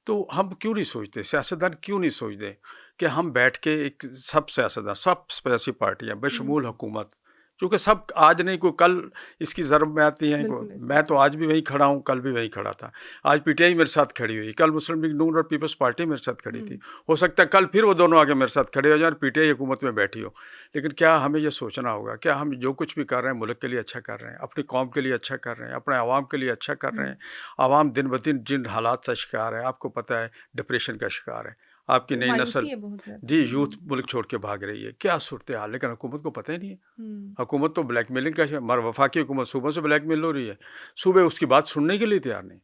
تو ہم کیوں نہیں سوچتے، سیاستدان کیوں نہیں سوچتے کہ ہم بیٹھ کے ایک سب سیاستدان، سب سیاسی پارٹیاں بشمول حکومت، چونکہ سب آج نہیں کوئی کل اس کی ضرب میں آتی ہیں، میں تو آج بھی وہیں کھڑا ہوں، کل بھی وہیں کھڑا تھا، آج پی ٹی آئی میرے ساتھ کھڑی ہوئی، کل مسلم لیگ نون اور پیپلز پارٹی میرے ساتھ کھڑی تھی، ہو سکتا ہے کل پھر وہ دونوں آگے میرے ساتھ کھڑے ہو جائیں اور پی ٹی آئی حکومت میں بیٹھی ہو۔ لیکن کیا ہمیں یہ سوچنا ہوگا، کیا ہم جو کچھ بھی کر رہے ہیں ملک کے لیے اچھا کر رہے ہیں، اپنی قوم کے لیے اچھا کر رہے ہیں، اپنے عوام کے لیے اچھا کر رہے ہیں؟ عوام دن بدن جن حالات کا شکار ہے، آپ کو پتہ ہے ڈپریشن کا شکار ہے، آپ کی نئی نسل مایوسی ہے بہت زیادہ. جی یوتھ ملک چھوڑ کے بھاگ رہی ہے. کیا صورتحال، لیکن حکومت کو پتہ ہی نہیں ہے. حکومت تو بلیک میلنگ کا وفاقی حکومت صوبوں سے بلیک میل ہو رہی ہے، صوبے اس کی بات سننے کے لیے تیار نہیں.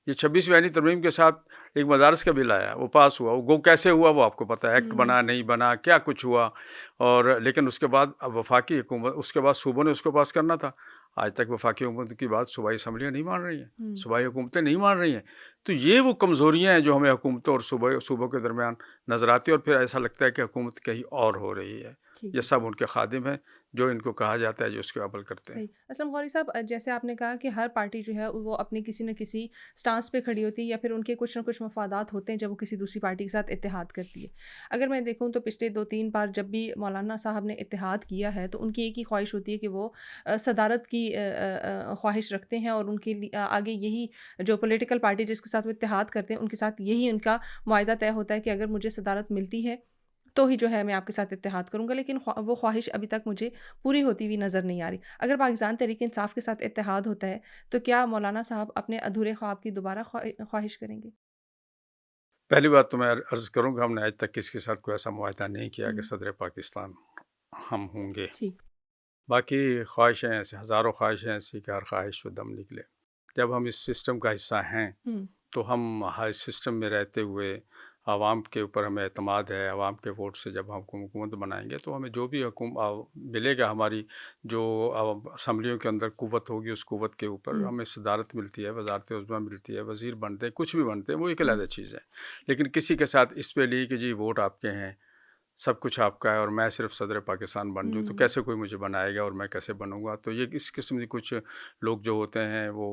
یہ 26ویں آئینی ترمیم کے ساتھ ایک مدارس کا بل آیا، وہ پاس ہوا، وہ کیسے ہوا وہ آپ کو پتہ ہے، ایکٹ بنا نہیں بنا کیا کچھ ہوا. اور لیکن اس کے بعد اب وفاقی حکومت، اس کے بعد صوبوں نے اس کو پاس کرنا تھا. آج تک وفاقی حکومت کی بات صوبائی اسمبلیاں نہیں مان رہی ہیں، صوبائی حکومتیں نہیں مان رہی ہیں. تو یہ وہ کمزوریاں ہیں جو ہمیں حکومتوں اور صوبوں کے درمیان نظر آتی ہیں، اور پھر ایسا لگتا ہے کہ حکومت کہیں اور ہو رہی ہے. یہ سب ان کے خادم ہیں جو ان کو کہا جاتا ہے، جو اس کے عمل کرتے ہیں. اسلم غوری صاحب، جیسے آپ نے کہا کہ ہر پارٹی جو ہے وہ اپنی کسی نہ کسی سٹانس پہ کھڑی ہوتی ہے، یا پھر ان کے کچھ نہ کچھ مفادات ہوتے ہیں جب وہ کسی دوسری پارٹی کے ساتھ اتحاد کرتی ہے. اگر میں دیکھوں تو پچھلے 2-3 بار جب بھی مولانا صاحب نے اتحاد کیا ہے تو ان کی ایک ہی خواہش ہوتی ہے کہ وہ صدارت کی خواہش رکھتے ہیں، اور ان کے آگے یہی جو پولیٹیکل پارٹی جس کے ساتھ وہ اتحاد کرتے ہیں ان کے ساتھ یہی ان کا معاہدہ طے ہوتا ہے کہ اگر مجھے صدارت ملتی ہے تو ہی جو ہے میں آپ کے ساتھ اتحاد کروں گا. لیکن وہ خواہش ابھی تک مجھے پوری ہوتی ہوئی نظر نہیں آ رہی. اگر پاکستان تحریک انصاف کے ساتھ اتحاد ہوتا ہے تو کیا مولانا صاحب اپنے ادھورے خواب کی دوبارہ خواہش کریں گے؟ پہلی بات تو میں عرض کروں گا، ہم نے آج تک کسی کے ساتھ کوئی ایسا معاہدہ نہیں کیا کہ صدر پاکستان ہم ہوں گے. باقی خواہشیں ایسے ہزاروں خواہشیں ایسی کہ ہر خواہش پہ دم نکلے. جب ہم اس سسٹم کا حصہ ہیں تو ہم ہر سسٹم میں رہتے ہوئے عوام کے اوپر ہمیں اعتماد ہے. عوام کے ووٹ سے جب ہم حکومت بنائیں گے تو ہمیں جو بھی ملے گا، ہماری جو اسمبلیوں کے اندر قوت ہوگی اس قوت کے اوپر ہمیں صدارت ملتی ہے، وزارت عظمیٰ ملتی ہے، وزیر بنتے ہیں، کچھ بھی بنتے ہیں، وہ ایک علیحدہ چیز ہے. لیکن کسی کے ساتھ اس پہ لی کہ جی ووٹ آپ کے ہیں، سب کچھ آپ کا ہے، اور میں صرف صدر پاکستان بن جوں تو کیسے کوئی مجھے بنائے گا اور میں کیسے بنوں گا. تو یہ اس قسم کی کچھ لوگ جو ہوتے ہیں وہ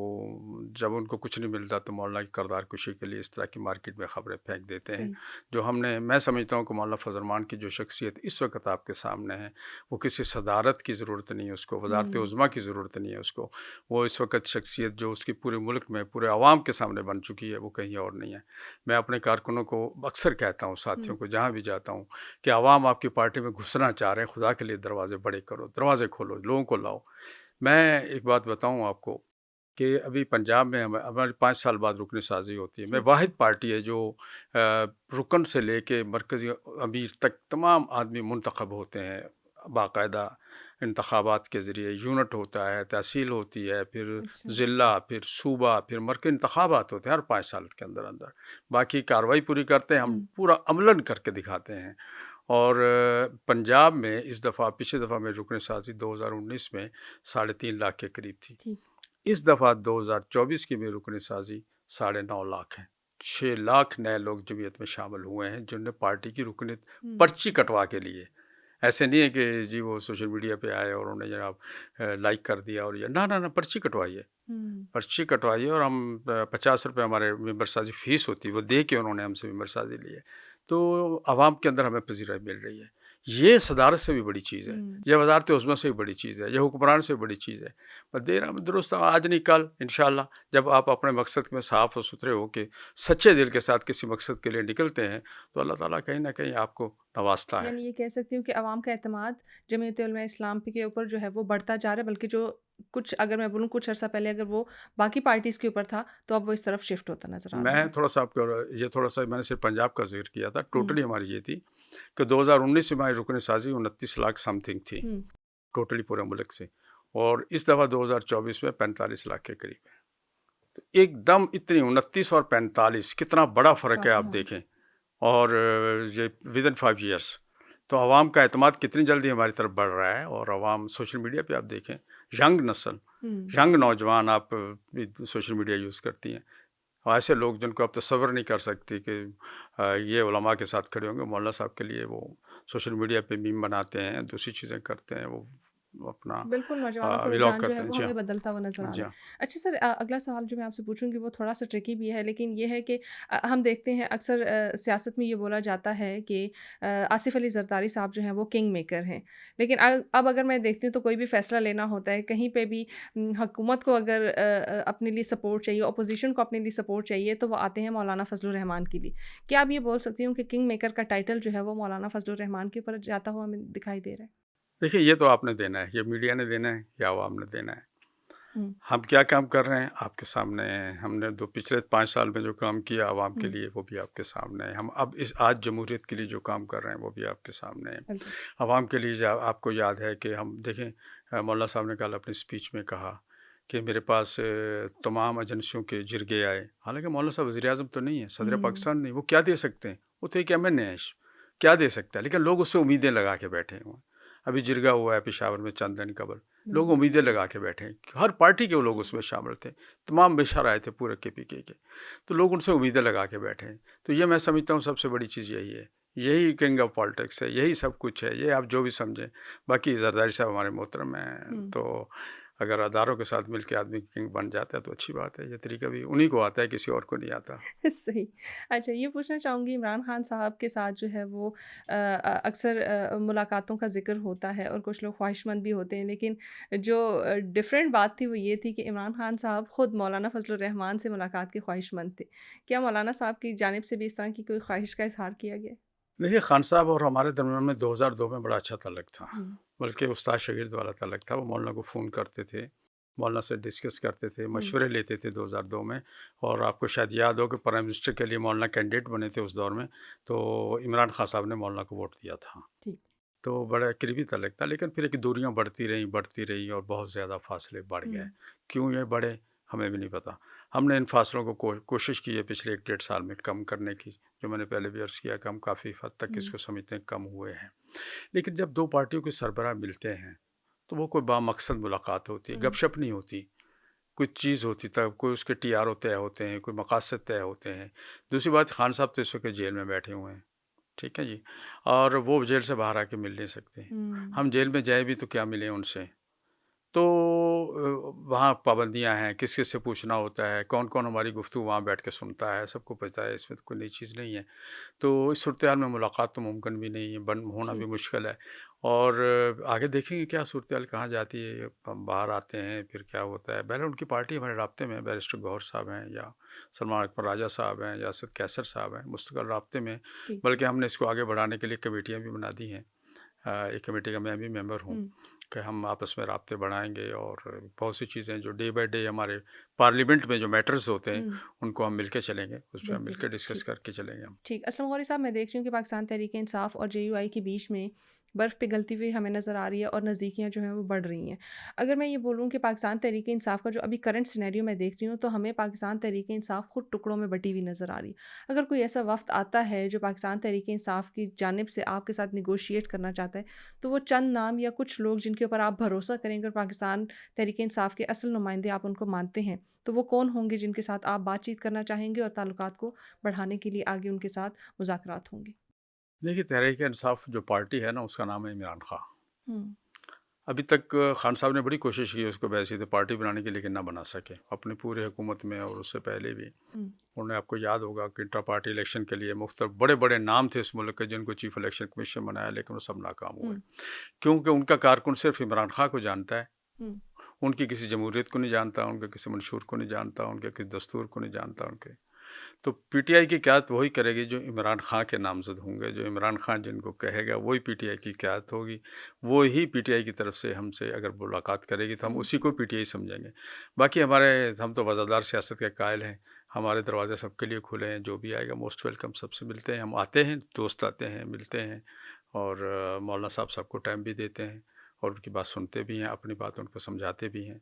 جب ان کو کچھ نہیں ملتا تو مولانا کی کردار کشی کے لیے اس طرح کی مارکیٹ میں خبریں پھینک دیتے ہیں. جو میں سمجھتا ہوں کہ مولانا فضل الرحمان کی جو شخصیت اس وقت آپ کے سامنے ہے، وہ کسی صدارت کی ضرورت نہیں ہے اس کو، وزارت عظمیٰ کی ضرورت نہیں ہے اس کو. وہ اس وقت شخصیت جو اس کی پورے ملک میں پورے عوام کے سامنے بن چکی ہے وہ کہیں اور نہیں ہے. میں اپنے کارکنوں کو اکثر کہتا ہوں، ساتھیوں کو جہاں بھی جاتا ہوں، کہ عوام آپ کی پارٹی میں گھسنا چاہ رہے ہیں، خدا کے لیے دروازے بڑے کرو، دروازے کھولو، لوگوں کو لاؤ. میں ایک بات بتاؤں آپ کو کہ ابھی پنجاب میں ہماری 5 سال بعد رکن سازی ہوتی ہے. میں واحد پارٹی ہے جو رکن سے لے کے مرکزی امیر تک تمام آدمی منتخب ہوتے ہیں باقاعدہ انتخابات کے ذریعے. یونٹ ہوتا ہے، تحصیل ہوتی ہے، پھر ضلع، پھر صوبہ، پھر مرکزی انتخابات ہوتے ہیں ہر 5 سال کے اندر. باقی کارروائی پوری کرتے ہیں ہم، پورا عملاً کر کے دکھاتے ہیں. اور پنجاب میں اس دفعہ، پچھلے دفعہ میں رکن سازی 2019 میں 3.5 لاکھ کے قریب تھی. اس دفعہ 2024 کی میں رکن سازی 9.5 لاکھ ہے. 6 لاکھ نئے لوگ جمعیت میں شامل ہوئے ہیں جنہوں نے پارٹی کی رکنیت پرچی کٹوا کے لیے. ایسے نہیں ہے کہ جی وہ سوشل میڈیا پہ آئے اور انہوں نے جناب لائک کر دیا اور یہ نہ پرچی کٹوائیے، پرچی کٹوائیے. اور ہم 50 روپے ہمارے ممبر سازی فیس ہوتی ہے، وہ دے کے انہوں نے ہم سے ممبر سازی لی ہے. تو عوام کے اندر ہمیں پذیرائی مل رہی ہے. یہ صدارت سے بھی بڑی چیز ہے، یہ وزارت عظمیٰ سے بھی بڑی چیز ہے، یہ حکمران سے بھی بڑی چیز ہے. پر دیر درست آج نہیں کل انشاءاللہ جب آپ اپنے مقصد میں صاف اور ستھرے ہو کے سچے دل کے ساتھ کسی مقصد کے لیے نکلتے ہیں تو اللہ تعالیٰ کہیں نہ کہیں آپ کو نوازتا ہے. یعنی یہ کہہ سکتی ہوں کہ عوام کا اعتماد جمعیت علماء اسلام کے اوپر جو ہے وہ بڑھتا جا رہا ہے، بلکہ جو کچھ اگر میں بولوں کچھ عرصہ پہلے اگر وہ باقی پارٹیز کے اوپر تھا تو اب وہ اس طرف شفٹ ہوتا نظر آ رہا ہے. میں تھوڑا سا آپ کو یہ تھوڑا سا میں نے صرف پنجاب کا ذکر کیا تھا. ٹوٹلی ہماری یہ تھی کہ 2019 میں ہماری رکن سازی 29 لاکھ سم تھنگ تھی ٹوٹلی پورے ملک سے، اور اس دفعہ 2024 میں 45 لاکھ کے قریب ہے. تو ایک دم اتنی 29 اور 45 کتنا بڑا فرق ہے آپ دیکھیں. اور یہ ودن 5 ایئرس تو عوام کا اعتماد کتنی جلدی ہماری طرف بڑھ رہا ہے. اور عوام سوشل میڈیا پہ آپ دیکھیں، ینگ نسل، ینگ نوجوان آپ سوشل میڈیا یوز کرتی ہیں. ایسے لوگ جن کو آپ تصور نہیں کر سکتی کہ یہ علماء کے ساتھ کھڑے ہوں گے. مولانا صاحب کے لیے وہ سوشل میڈیا پہ میم بناتے ہیں، دوسری چیزیں کرتے ہیں، وہ اپنا بالکل نوجوانوں کا رجحان جو ہے وہ ہمیں بدلتا ہوا نظر آ رہا ہے. اچھا سر، اگلا سوال جو میں آپ سے پوچھوں گی وہ تھوڑا سا ٹرکی بھی ہے، لیکن یہ ہے کہ ہم دیکھتے ہیں اکثر سیاست میں یہ بولا جاتا ہے کہ آصف علی زرداری صاحب جو ہیں وہ کنگ میکر ہیں. لیکن اب اگر میں دیکھتی ہوں تو کوئی بھی فیصلہ لینا ہوتا ہے، کہیں پہ بھی حکومت کو اگر اپنے لیے سپورٹ چاہیے، اپوزیشن کو اپنے لیے سپورٹ چاہیے تو وہ آتے ہیں مولانا فضل الرحمان کے لیے. کیا آپ یہ بول سکتی ہوں کہ کنگ میکر کا ٹائٹل جو ہے وہ مولانا فضل الرحمان کے اوپر جاتا ہوا ہمیں دکھائی دے رہا ہے؟ دیکھیے یہ تو آپ نے دینا ہے، یہ میڈیا نے دینا ہے یا عوام نے دینا ہے. ہم کیا کام کر رہے ہیں آپ کے سامنے ہیں. ہم نے پچھلے 5 سال میں جو کام کیا عوام کے لیے وہ بھی آپ کے سامنے ہے. ہم اب آج جمہوریت کے لیے جو کام کر رہے ہیں وہ بھی آپ کے سامنے ہے. عوام کے لیے آپ کو یاد ہے کہ ہم دیکھیں مولانا صاحب نے کل اپنی اسپیچ میں کہا کہ میرے پاس تمام ایجنسیوں کے جرگے آئے. حالانکہ مولانا صاحب وزیر اعظم تو نہیں ہے، صدر پاکستان نہیں، وہ کیا دے سکتے ہیں؟ وہ تو ایک MN ہے، کیا دے سکتا ہے؟ لیکن لوگ اس سے امیدیں لگا کے بیٹھے ہوئے ہیں. ابھی جرگا ہوا ہے پشاور میں چند دن قبل، لوگ امیدیں لگا کے بیٹھے ہیں. ہر پارٹی کے وہ لوگ اس میں شامل تھے، تمام بشار آئے تھے پورے KPK کے، تو لوگ ان سے امیدیں لگا کے بیٹھے ہیں. تو یہ میں سمجھتا ہوں سب سے بڑی چیز یہی ہے، یہی کنگ آف پالیٹکس ہے، یہی سب کچھ ہے. یہ آپ جو بھی سمجھیں. باقی زرداری صاحب ہمارے محترم ہیں، تو اگر اداروں کے ساتھ مل کے آدمی کنگ بن جاتا ہے تو اچھی بات ہے. یہ طریقہ بھی انہیں کو آتا ہے، کسی اور کو نہیں آتا. صحیح. اچھا یہ پوچھنا چاہوں گی، عمران خان صاحب کے ساتھ جو ہے وہ اکثر ملاقاتوں کا ذکر ہوتا ہے اور کچھ لوگ خواہش مند بھی ہوتے ہیں، لیکن جو ڈفرینٹ بات تھی وہ یہ تھی کہ عمران خان صاحب خود مولانا فضل الرحمان سے ملاقات کے خواہش مند تھے. کیا مولانا صاحب کی جانب سے بھی اس طرح کی کوئی خواہش کا اظہار کیا گیا؟ دیکھیے خان صاحب اور ہمارے درمیان میں 2002 میں بڑا اچھا تعلق تھا، بلکہ استاد شاگرد والا تعلق تھا. وہ مولانا کو فون کرتے تھے، مولانا سے ڈسکس کرتے تھے، مشورے لیتے تھے 2002 میں. اور آپ کو شاید یاد ہو کہ پرائم منسٹر کے لیے مولانا کینڈیڈیٹ بنے تھے اس دور میں، تو عمران خان صاحب نے مولانا کو ووٹ دیا تھا. تو بڑا قریبی تعلق تھا. لیکن پھر ایک دوریاں بڑھتی رہیں اور بہت زیادہ فاصلے بڑھ گئے. کیوں یہ بڑھے ہمیں بھی نہیں پتہ. ہم نے ان فاصلوں کو کوشش کی ہے پچھلے 1-1.5 سال میں کم کرنے کی، جو میں نے پہلے بھی عرض کیا کہ ہم کافی حد تک اس کو سمجھتے ہیں کم ہوئے ہیں. لیکن جب دو پارٹیوں کے سربراہ ملتے ہیں تو وہ کوئی بامقصد ملاقات ہوتی ہے، گپ شپ نہیں ہوتی، کچھ چیز ہوتی، تب کوئی اس کے TRO طے ہوتے ہیں، کوئی مقاصد طے ہوتے ہیں. دوسری بات، خان صاحب تو اس وقت جیل میں بیٹھے ہوئے ہیں، ٹھیک ہے جی، اور وہ جیل سے باہر آ کے مل نہیں سکتے. ہم جیل میں جائے بھی تو کیا ملیں ان سے. تو وہاں پابندیاں ہیں، کس کس سے پوچھنا ہوتا ہے، کون کون ہماری گفتگو وہاں بیٹھ کے سنتا ہے، سب کو پتہ ہے. اس میں تو کوئی نئی چیز نہیں ہے. تو اس صورتحال میں ملاقات تو ممکن بھی نہیں ہے، ہونا بھی مشکل ہے. اور آگے دیکھیں گے کیا صورتحال کہاں جاتی ہے. ہم باہر آتے ہیں پھر کیا ہوتا ہے. پہلے ان کی پارٹی ہمارے رابطے میں، بیرسٹر گوہر صاحب ہیں یا سلمان اکبر راجہ صاحب ہیں یا اسد کیسر صاحب ہیں، مستقل رابطے میں. بلکہ ہم نے اس کو آگے بڑھانے کے لیے کمیٹیاں بھی بنا دی ہیں. ایک کمیٹی کا میں بھی ممبر ہوں کہ ہم آپس میں رابطے بڑھائیں گے، اور بہت سی چیزیں جو ڈے بائی ڈے ہمارے پارلیمنٹ میں جو میٹرز ہوتے ہیں ان کو ہم مل کے چلیں گے، اس پہ ہم مل کے ڈسکس کر کے چلیں گے. ہم ٹھیک. اسلم غوری صاحب، میں دیکھ رہی ہوں کہ پاکستان تحریک انصاف اور JUI کے بیچ میں برف پگھلتی ہوئی ہمیں نظر آ رہی ہے اور نزدیکیاں جو ہیں وہ بڑھ رہی ہیں. اگر میں یہ بولوں کہ پاکستان تحریک انصاف کا جو ابھی کرنٹ سینیریو میں دیکھ رہی ہوں، تو ہمیں پاکستان تحریک انصاف خود ٹکڑوں میں بٹی ہوئی نظر آ رہی ہے. اگر کوئی ایسا وفد آتا ہے جو پاکستان تحریک انصاف کی جانب سے آپ کے ساتھ نیگوشیٹ کرنا چاہتا ہے، تو وہ چند نام یا کچھ لوگ جن کے اوپر آپ بھروسہ کریں گے اور پاکستان تحریک انصاف کے اصل نمائندے آپ ان کو مانتے ہیں، تو وہ کون ہوں گے جن کے ساتھ آپ بات چیت کرنا چاہیں گے اور تعلقات کو بڑھانے کے لیے آگے ان کے ساتھ مذاکرات ہوں گے؟ دیکھیے تحریک انصاف جو پارٹی ہے نا، اس کا نام ہے عمران خان. ابھی تک خان صاحب نے بڑی کوشش کی اس کو ویسے پارٹی بنانے کی، لیکن نہ بنا سکے. اپنی پوری حکومت میں اور اس سے پہلے بھی انہوں نے، آپ کو یاد ہوگا کہ انٹرا پارٹی الیکشن کے لیے مختلف بڑے بڑے نام تھے اس ملک کے جن کو چیف الیکشن کمیشن بنایا، لیکن وہ سب ناکام ہوئے. کیونکہ ان کا کارکن صرف عمران خان کو جانتا ہے، ان کی کسی جمہوریت کو نہیں جانتا، ان کے کسی منشور کو نہیں جانتا، ان کے کسی دستور کو نہیں جانتا. ان کے تو PTI کی قیادت وہی کرے گی جو عمران خان کے نامزد ہوں گے. جو عمران خان جن کو کہے گا وہی PTI کی قیادت ہوگی. وہی PTI کی طرف سے ہم سے اگر ملاقات کرے گی تو ہم اسی کو PTI سمجھیں گے. باقی ہم تو وزادار سیاست کے قائل ہیں. ہمارے دروازے سب کے لیے کھلے ہیں، جو بھی آئے گا موسٹ ویلکم. سب سے ملتے ہیں، ہم آتے ہیں، دوست آتے ہیں، ملتے ہیں، اور مولانا صاحب سب کو ٹائم بھی دیتے ہیں اور ان کی بات سنتے بھی ہیں، اپنی بات ان کو سمجھاتے بھی ہیں.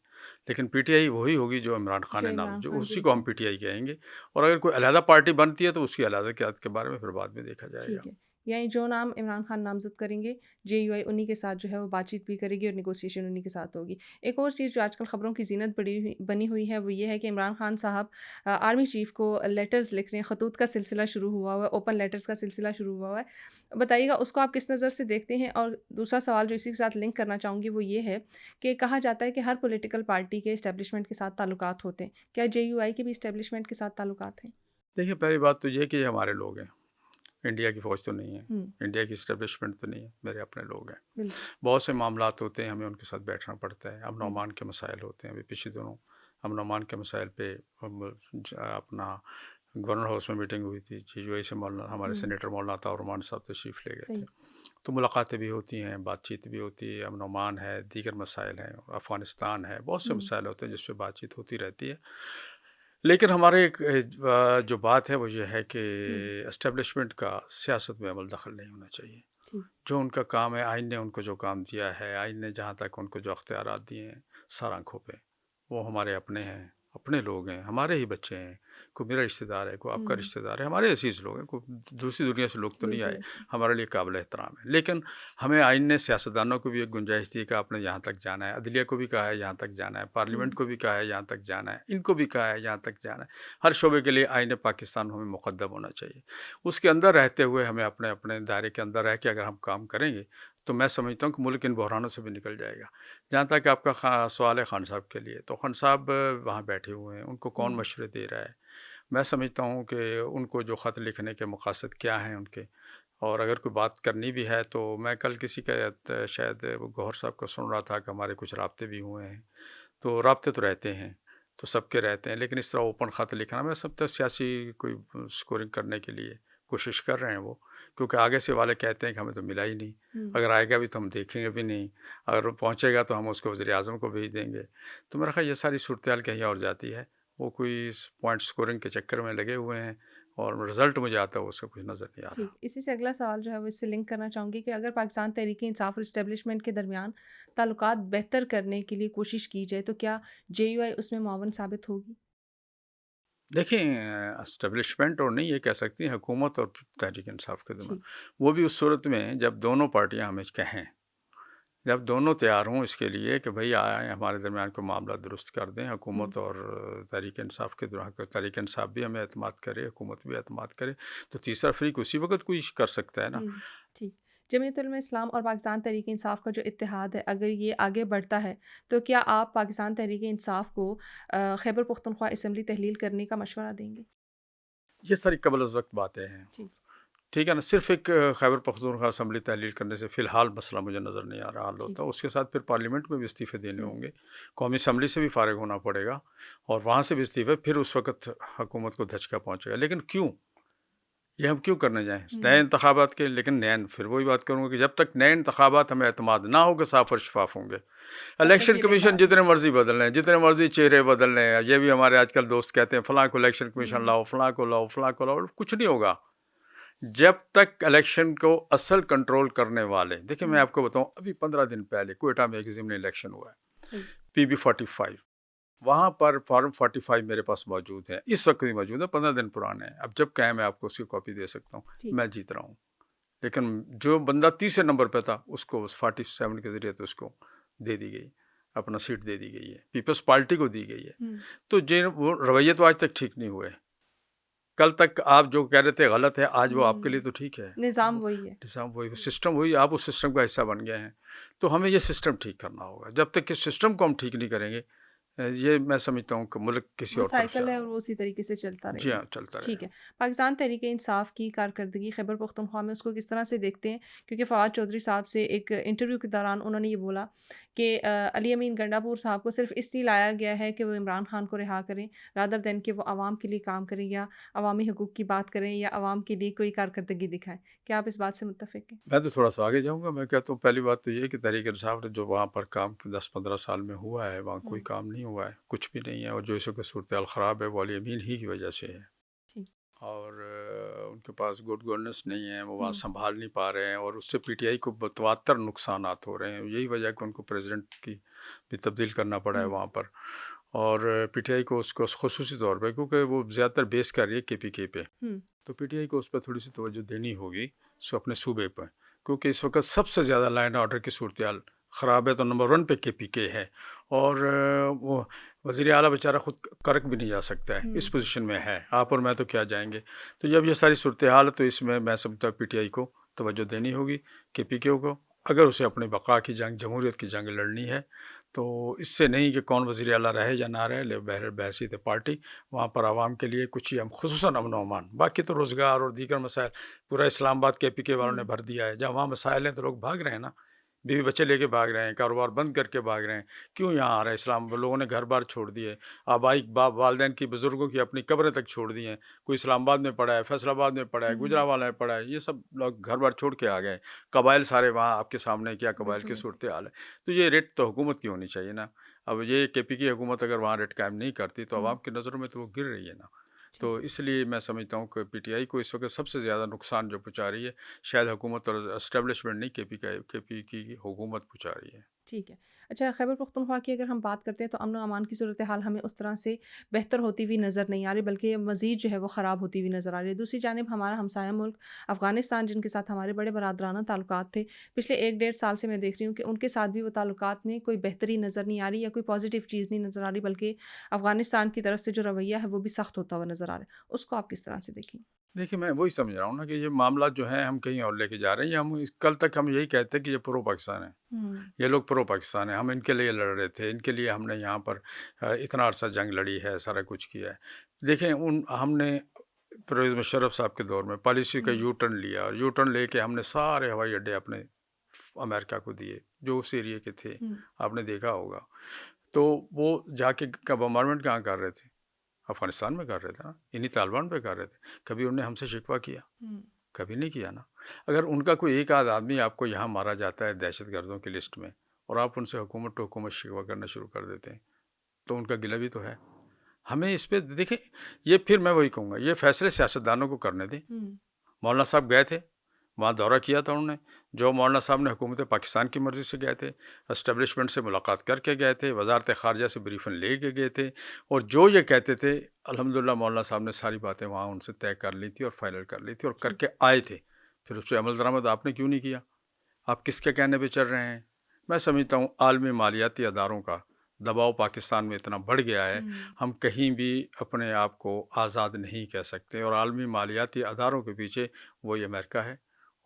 لیکن PTI وہی ہوگی جو عمران خان نے نام، جو اسی کو ہم PTI کہیں گے. اور اگر کوئی علیحدہ پارٹی بنتی ہے تو اس کی علیحدہ قیادت کے بارے میں پھر بعد میں دیکھا جائے گا. یعنی جو نام عمران خان نامزد کریں گے، JUI انہی کے ساتھ جو ہے وہ بات چیت بھی کرے گی اور نیگوسیشن انہی کے ساتھ ہوگی. ایک اور چیز جو آج کل خبروں کی زینت بنی ہوئی ہے وہ یہ ہے کہ عمران خان صاحب آرمی چیف کو لیٹرز لکھ رہے ہیں. خطوط کا سلسلہ شروع ہوا ہوا ہے، اوپن لیٹرز کا سلسلہ شروع ہوا ہوا ہے. بتائیے گا اس کو آپ کس نظر سے دیکھتے ہیں؟ اور دوسرا سوال جو اسی کے ساتھ لنک کرنا چاہوں گی وہ یہ ہے کہ کہا جاتا ہے کہ ہر پولیٹیکل پارٹی کے اسٹیبلشمنٹ کے ساتھ تعلقات ہوتے ہیں. کیا JUI کے بھی اسٹیبلشمنٹ کے ساتھ تعلقات ہیں؟ دیکھیے پہلی بات تو یہ کہ یہ ہمارے لوگ ہیں، انڈیا کی فوج تو نہیں ہے، انڈیا کی اسٹیبلشمنٹ تو نہیں ہے، میرے اپنے لوگ ہیں. بہت سے معاملات ہوتے ہیں، ہمیں ان کے ساتھ بیٹھنا پڑتا ہے. امن و امان کے مسائل ہوتے ہیں. ابھی پچھلے دنوں امن و امان کے مسائل پہ اپنا گورنر ہاؤس میں میٹنگ ہوئی تھی. JUI سے مولانا، ہمارے سینیٹر مولانا عطاء الرحمان صاحب تشریف لے گئے تھے. تو ملاقاتیں بھی ہوتی ہیں، بات چیت بھی ہوتی ہے، امن و امان ہے، دیگر مسائل ہیں، افغانستان ہے، بہت سے مسائل ہوتے ہیں جس پہ بات چیت ہوتی رہتی ہے. لیکن ہمارے ایک جو بات ہے وہ یہ ہے کہ اسٹیبلشمنٹ کا سیاست میں عمل دخل نہیں ہونا چاہیے. جو ان کا کام ہے، آئین نے ان کو جو کام دیا ہے، آئین نے جہاں تک ان کو جو اختیارات دیے ہیں سر آنکھوں پہ، وہ ہمارے اپنے ہیں، اپنے لوگ ہیں، ہمارے ہی بچے ہیں. کوئی میرا رشتہ دار ہے، کوئی آپ کا رشتہ دار ہے، ہمارے عزیز لوگ ہیں، کوئی دوسری دنیا سے لوگ تو نہیں آئے، ہمارے لیے قابل احترام ہے. لیکن ہمیں آئین نے سیاستدانوں کو بھی ایک گنجائش دی کہ آپ نے یہاں تک جانا ہے، عدلیہ کو بھی کہا ہے یہاں تک جانا ہے، پارلیمنٹ کو بھی کہا ہے یہاں تک جانا ہے، ان کو بھی کہا ہے یہاں تک جانا ہے. ہر شعبے کے لیے آئین پاکستان ہمیں مقدم ہونا چاہیے. اس کے اندر رہتے ہوئے ہمیں اپنے اپنے دائرے کے اندر رہ کے اگر ہم کام کریں گے تو میں سمجھتا ہوں کہ ملک ان بحرانوں سے بھی نکل جائے گا. جہاں تک آپ کا سوال ہے خان صاحب کے لیے، تو خان صاحب وہاں بیٹھے ہوئے ہیں، ان کو کون مشورے دے رہا ہے؟ میں سمجھتا ہوں کہ ان کو جو خط لکھنے کے مقاصد کیا ہیں ان کے، اور اگر کوئی بات کرنی بھی ہے تو میں کل کسی کا شاید گوہر صاحب کو سن رہا تھا کہ ہمارے کچھ رابطے بھی ہوئے ہیں، تو رابطے تو رہتے ہیں، تو سب کے رہتے ہیں، لیکن اس طرح اوپن خط لکھنا میں سب تو سیاسی کوئی سکورنگ کرنے کے لیے کوشش کر رہے ہیں وہ، کیونکہ آگے سے والے کہتے ہیں کہ ہمیں تو ملا ہی نہیں، اگر آئے گا بھی تو ہم دیکھیں گے بھی نہیں، اگر وہ پہنچے گا تو ہم اس کو وزیر اعظم کو بھیج دیں گے. تو میرا خیال یہ ساری صورتحال کہیں اور جاتی ہے. وہ کوئی پوائنٹ سکورنگ کے چکر میں لگے ہوئے ہیں اور رزلٹ مجھے آتا ہے اس کا کچھ نظر نہیں آ رہا. اسی سے اگلا سوال جو ہے وہ اس سے لنک کرنا چاہوں گی کہ اگر پاکستان تحریک انصاف اور اسٹیبلشمنٹ کے درمیان تعلقات بہتر کرنے کے لیے کوشش کی جائے تو کیا JUI اس میں معاون ثابت ہوگی؟ دیکھیں اسٹیبلشمنٹ اور نہیں یہ کہہ سکتی حکومت اور تحریک انصاف کے درمیان، وہ بھی اس صورت میں جب دونوں پارٹیاں ہمیں کہیں، جب دونوں تیار ہوں اس کے لیے کہ بھئی آئیں ہمارے درمیان کو معاملہ درست کر دیں، حکومت اور تحریک انصاف کے دوران، تحریک انصاف بھی ہمیں اعتماد کرے، حکومت بھی اعتماد کرے، تو تیسرا فریق اسی وقت کوئی کر سکتا ہے نا. ٹھیک. جمعیت علماء اسلام اور پاکستان تحریک انصاف کا جو اتحاد ہے، اگر یہ آگے بڑھتا ہے تو کیا آپ پاکستان تحریک انصاف کو خیبر پختونخوا اسمبلی تحلیل کرنے کا مشورہ دیں گے؟ یہ ساری قبل از وقت باتیں ہیں، ٹھیک ہے نا. صرف ایک خیبر پختونخوا اسمبلی تحلیل کرنے سے فی الحال مسئلہ مجھے نظر نہیں آ رہا حل ہوتا. اس کے ساتھ پھر پارلیمنٹ میں بھی استعفے دینے ہوں گے، قومی اسمبلی سے بھی فارغ ہونا پڑے گا، اور وہاں سے بھی استعفے، پھر اس وقت حکومت کو دھچکا پہنچے گا. لیکن کیوں یہ ہم کیوں کرنے جائیں نئے انتخابات کے؟ لیکن پھر وہی بات کروں گا کہ جب تک نئے انتخابات ہمیں اعتماد نہ ہوگا صاف اور شفاف ہوں گے. الیکشن کمیشن جتنے مرضی بدل لیں، جتنے مرضی چہرے بدل لیں، یہ بھی ہمارے آج کل دوست کہتے ہیں فلاں کو الیکشن کمیشن لاؤ، فلاں کو لاؤ، فلاں کو لاؤ، کچھ نہیں ہوگا جب تک الیکشن کو اصل کنٹرول کرنے والے. دیکھیں میں آپ کو بتاؤں، ابھی 15 دن پہلے کوئٹہ میں ایک ضمنی الیکشن ہوا ہے، PB 45، وہاں پر فارم 45 میرے پاس موجود ہے، اس وقت بھی موجود ہے، 15 دن پرانے ہیں. اب جب کہیں میں آپ کو اس کی کاپی دے سکتا ہوں، میں جیت رہا ہوں. لیکن جو بندہ تیسرے نمبر پہ تھا اس کو 47 کے ذریعے تو اس کو دے دی گئی، اپنا سیٹ دے دی گئی ہے، پیپلز پارٹی کو دی گئی ہے. تو وہ رویے تو آج تک ٹھیک نہیں ہوئے. کل تک آپ جو کہہ رہے تھے غلط ہے، آج وہ آپ کے لیے تو ٹھیک ہے. نظام وہی ہے، سسٹم وہی، آپ اس سسٹم کا حصہ بن گئے ہیں. تو ہمیں یہ سسٹم ٹھیک کرنا ہوگا. جب تک کہ سسٹم کو ہم ٹھیک نہیں کریں گے، یہ میں سمجھتا ہوں کہ ملک کسی اور سائیکل ہے اور وہ اسی طریقے سے چلتا رہے. جی ہاں، چلتا رہے. ٹھیک ہے. پاکستان تحریک انصاف کی کارکردگی خیبر پختونخوا میں اس کو کس طرح سے دیکھتے ہیں؟ کیونکہ فواد چودھری صاحب سے ایک انٹرویو کے دوران انہوں نے یہ بولا کہ علی امین گنڈاپور صاحب کو صرف اس لیے لایا گیا ہے کہ وہ عمران خان کو رہا کریں، رادر دین کہ وہ عوام کے لیے کام کریں یا عوامی حقوق کی بات کریں یا عوام کے لیے کوئی کارکردگی دکھائیں. کیا آپ اس بات سے متفق ہیں؟ میں تو تھوڑا سا آگے جاؤں گا. میں کہتا ہوں پہلی بات تو یہ کہ تحریک انصاف نے جو وہاں پر کام 10-15 سال میں ہوا ہے، وہاں کوئی کام نہیں ہوا ہے، کچھ بھی نہیں ہے. اور جو اس وقت صورتحال خراب ہے وہ علی امین ہی کی وجہ سے ہے، اور ان کے پاس گڈ گورننس نہیں ہے، وہ وہاں سنبھال نہیں پا رہے ہیں، اور اس سے PTI کو متواتر نقصانات ہو رہے ہیں. یہی وجہ کہ ان کو پریزیڈنٹ کی بھی تبدیل کرنا پڑا ہے وہاں پر. اور PTI کو اس کو خصوصی طور پہ، کیونکہ وہ زیادہ تر بیس کر رہی ہے KPK پہ، تو PTI کو اس پہ تھوڑی سی توجہ دینی ہوگی اپنے صوبے پہ، کیونکہ اس وقت سب سے زیادہ لا اینڈ آرڈر کی صورتحال خراب ہے. تو نمبر 1 پہ KPK ہے، اور وہ وزیر اعلیٰ بیچارہ خود کرک بھی نہیں جا سکتا ہے، اس پوزیشن میں ہے. آپ اور میں تو کیا جائیں گے. تو جب یہ ساری صورتحال ہے تو اس میں سمجھتا ہوں PTI کو توجہ دینی ہوگی، KPK کو، اگر اسے اپنی بقا کی جنگ، جمہوریت کی جنگ لڑنی ہے. تو اس سے نہیں کہ کون وزیر اعلیٰ رہے یا نہ رہے، بہر بحثیت پارٹی وہاں پر عوام کے لیے کچھ ہی، ہم خصوصاً امن و امان، باقی تو روزگار اور دیگر مسائل پورا اسلام آباد KPK والوں نے بھر دیا ہے. جب وہاں مسائل ہیں تو لوگ بھاگ رہے ہیں نا. بیوی بچے لے کے بھاگ رہے ہیں، کاروبار بند کر کے بھاگ رہے ہیں، کیوں یہاں آ رہے ہیں اسلام؟ لوگوں نے گھر بار چھوڑ دیے، آبائی باپ والدین کی بزرگوں کی اپنی قبریں تک چھوڑ دی ہیں، کوئی اسلام آباد میں پڑھا ہے، فیصل آباد میں پڑھا ہے، گجرانوالہ میں پڑھا ہے، یہ سب لوگ گھر بار چھوڑ کے آ گئے، قبائل سارے وہاں آپ کے سامنے کیا قبائل کی صورتحال ہے۔ تو یہ ریٹ تو حکومت کی ہونی چاہیے نا۔ اب یہ کے پی کی حکومت اگر وہاں ریٹ قائم نہیں کرتی تو عوام کی نظروں میں تو وہ گر رہی ہے نا۔ تو اس لیے میں سمجھتا ہوں کہ پی ٹی آئی کو اس وقت سب سے زیادہ نقصان جو پہنچا رہی ہے شاید حکومت اور اسٹیبلشمنٹ نہیں، کے پی کی حکومت پہنچا رہی ہے۔ ٹھیک ہے۔ اچھا، خیبر پختونخوا کی اگر ہم بات کرتے ہیں تو امن و امان کی صورتحال ہمیں اس طرح سے بہتر ہوتی ہوئی نظر نہیں آ رہی، بلکہ مزید جو ہے وہ خراب ہوتی ہوئی نظر آ رہی ہے۔ دوسری جانب ہمارا ہمسایہ ملک افغانستان، جن کے ساتھ ہمارے بڑے برادرانہ تعلقات تھے، پچھلے 1-1.5 سال سے میں دیکھ رہی ہوں کہ ان کے ساتھ بھی وہ تعلقات میں کوئی بہتری نظر نہیں آ رہی یا کوئی پازیٹیو چیز نہیں نظر آ رہی، بلکہ افغانستان کی طرف سے جو رویہ ہے وہ بھی سخت ہوتا ہوا نظر آ رہا ہے۔ اس کو آپ کس طرح سے دیکھیں؟ دیکھیے میں وہی سمجھ رہا ہوں نا کہ یہ معاملات جو ہیں ہم کہیں اور لے کے جا رہے ہیں۔ ہم کل تک ہم یہی کہتے ہیں کہ یہ پرو پاکستان ہے، یہ لوگ پرو پاکستان ہیں، ہم ان کے لیے لڑ رہے تھے، ان کے لیے ہم نے یہاں پر اتنا عرصہ جنگ لڑی ہے، سارا کچھ کیا ہے۔ دیکھیں ہم نے پرویز مشرف صاحب کے دور میں پالیسی کا یو ٹرن لیا، اور یو ٹرن لے کے ہم نے سارے ہوائی اڈے اپنے امریکہ کو دیے جو اس ایریے کے تھے، آپ نے دیکھا ہوگا۔ تو وہ جا کے بمبارمنٹ کہاں کر رہے تھے؟ افغانستان میں کر رہے تھے نا، انہی طالبان پہ کر رہے تھے۔ کبھی انہوں نے ہم سے شکوہ کیا؟ کبھی نہیں کیا نا۔ اگر ان کا کوئی ایک آدھ آدمی آپ کو یہاں مارا جاتا ہے دہشت گردوں کی لسٹ میں، اور آپ ان سے حکومت ٹو حکومت شکوہ کرنا شروع کر دیتے ہیں، تو ان کا گلہ بھی تو ہے۔ ہمیں اس پہ دیکھیں، یہ پھر میں وہی کہوں گا، یہ فیصلے سیاستدانوں کو کرنے دیں۔ مولانا صاحب گئے تھے، وہاں دورہ کیا تھا انہوں نے، جو مولانا صاحب نے حکومت پاکستان کی مرضی سے گئے تھے، اسٹیبلشمنٹ سے ملاقات کر کے گئے تھے، وزارت خارجہ سے بریفن لے کے گئے تھے، اور جو یہ کہتے تھے الحمدللہ مولانا صاحب نے ساری باتیں وہاں ان سے طے کر لی تھی اور فائنل کر لی تھی اور کر کے آئے تھے۔ پھر اس پہ عمل درآمد آپ نے کیوں نہیں کیا؟ آپ کس کے کہنے پہ چل رہے ہیں؟ میں سمجھتا ہوں عالمی مالیاتی اداروں کا دباؤ پاکستان میں اتنا بڑھ گیا ہے، ہم کہیں بھی اپنے آپ کو آزاد نہیں کہہ سکتے، اور عالمی مالیاتی اداروں کے پیچھے وہی امریکہ ہے،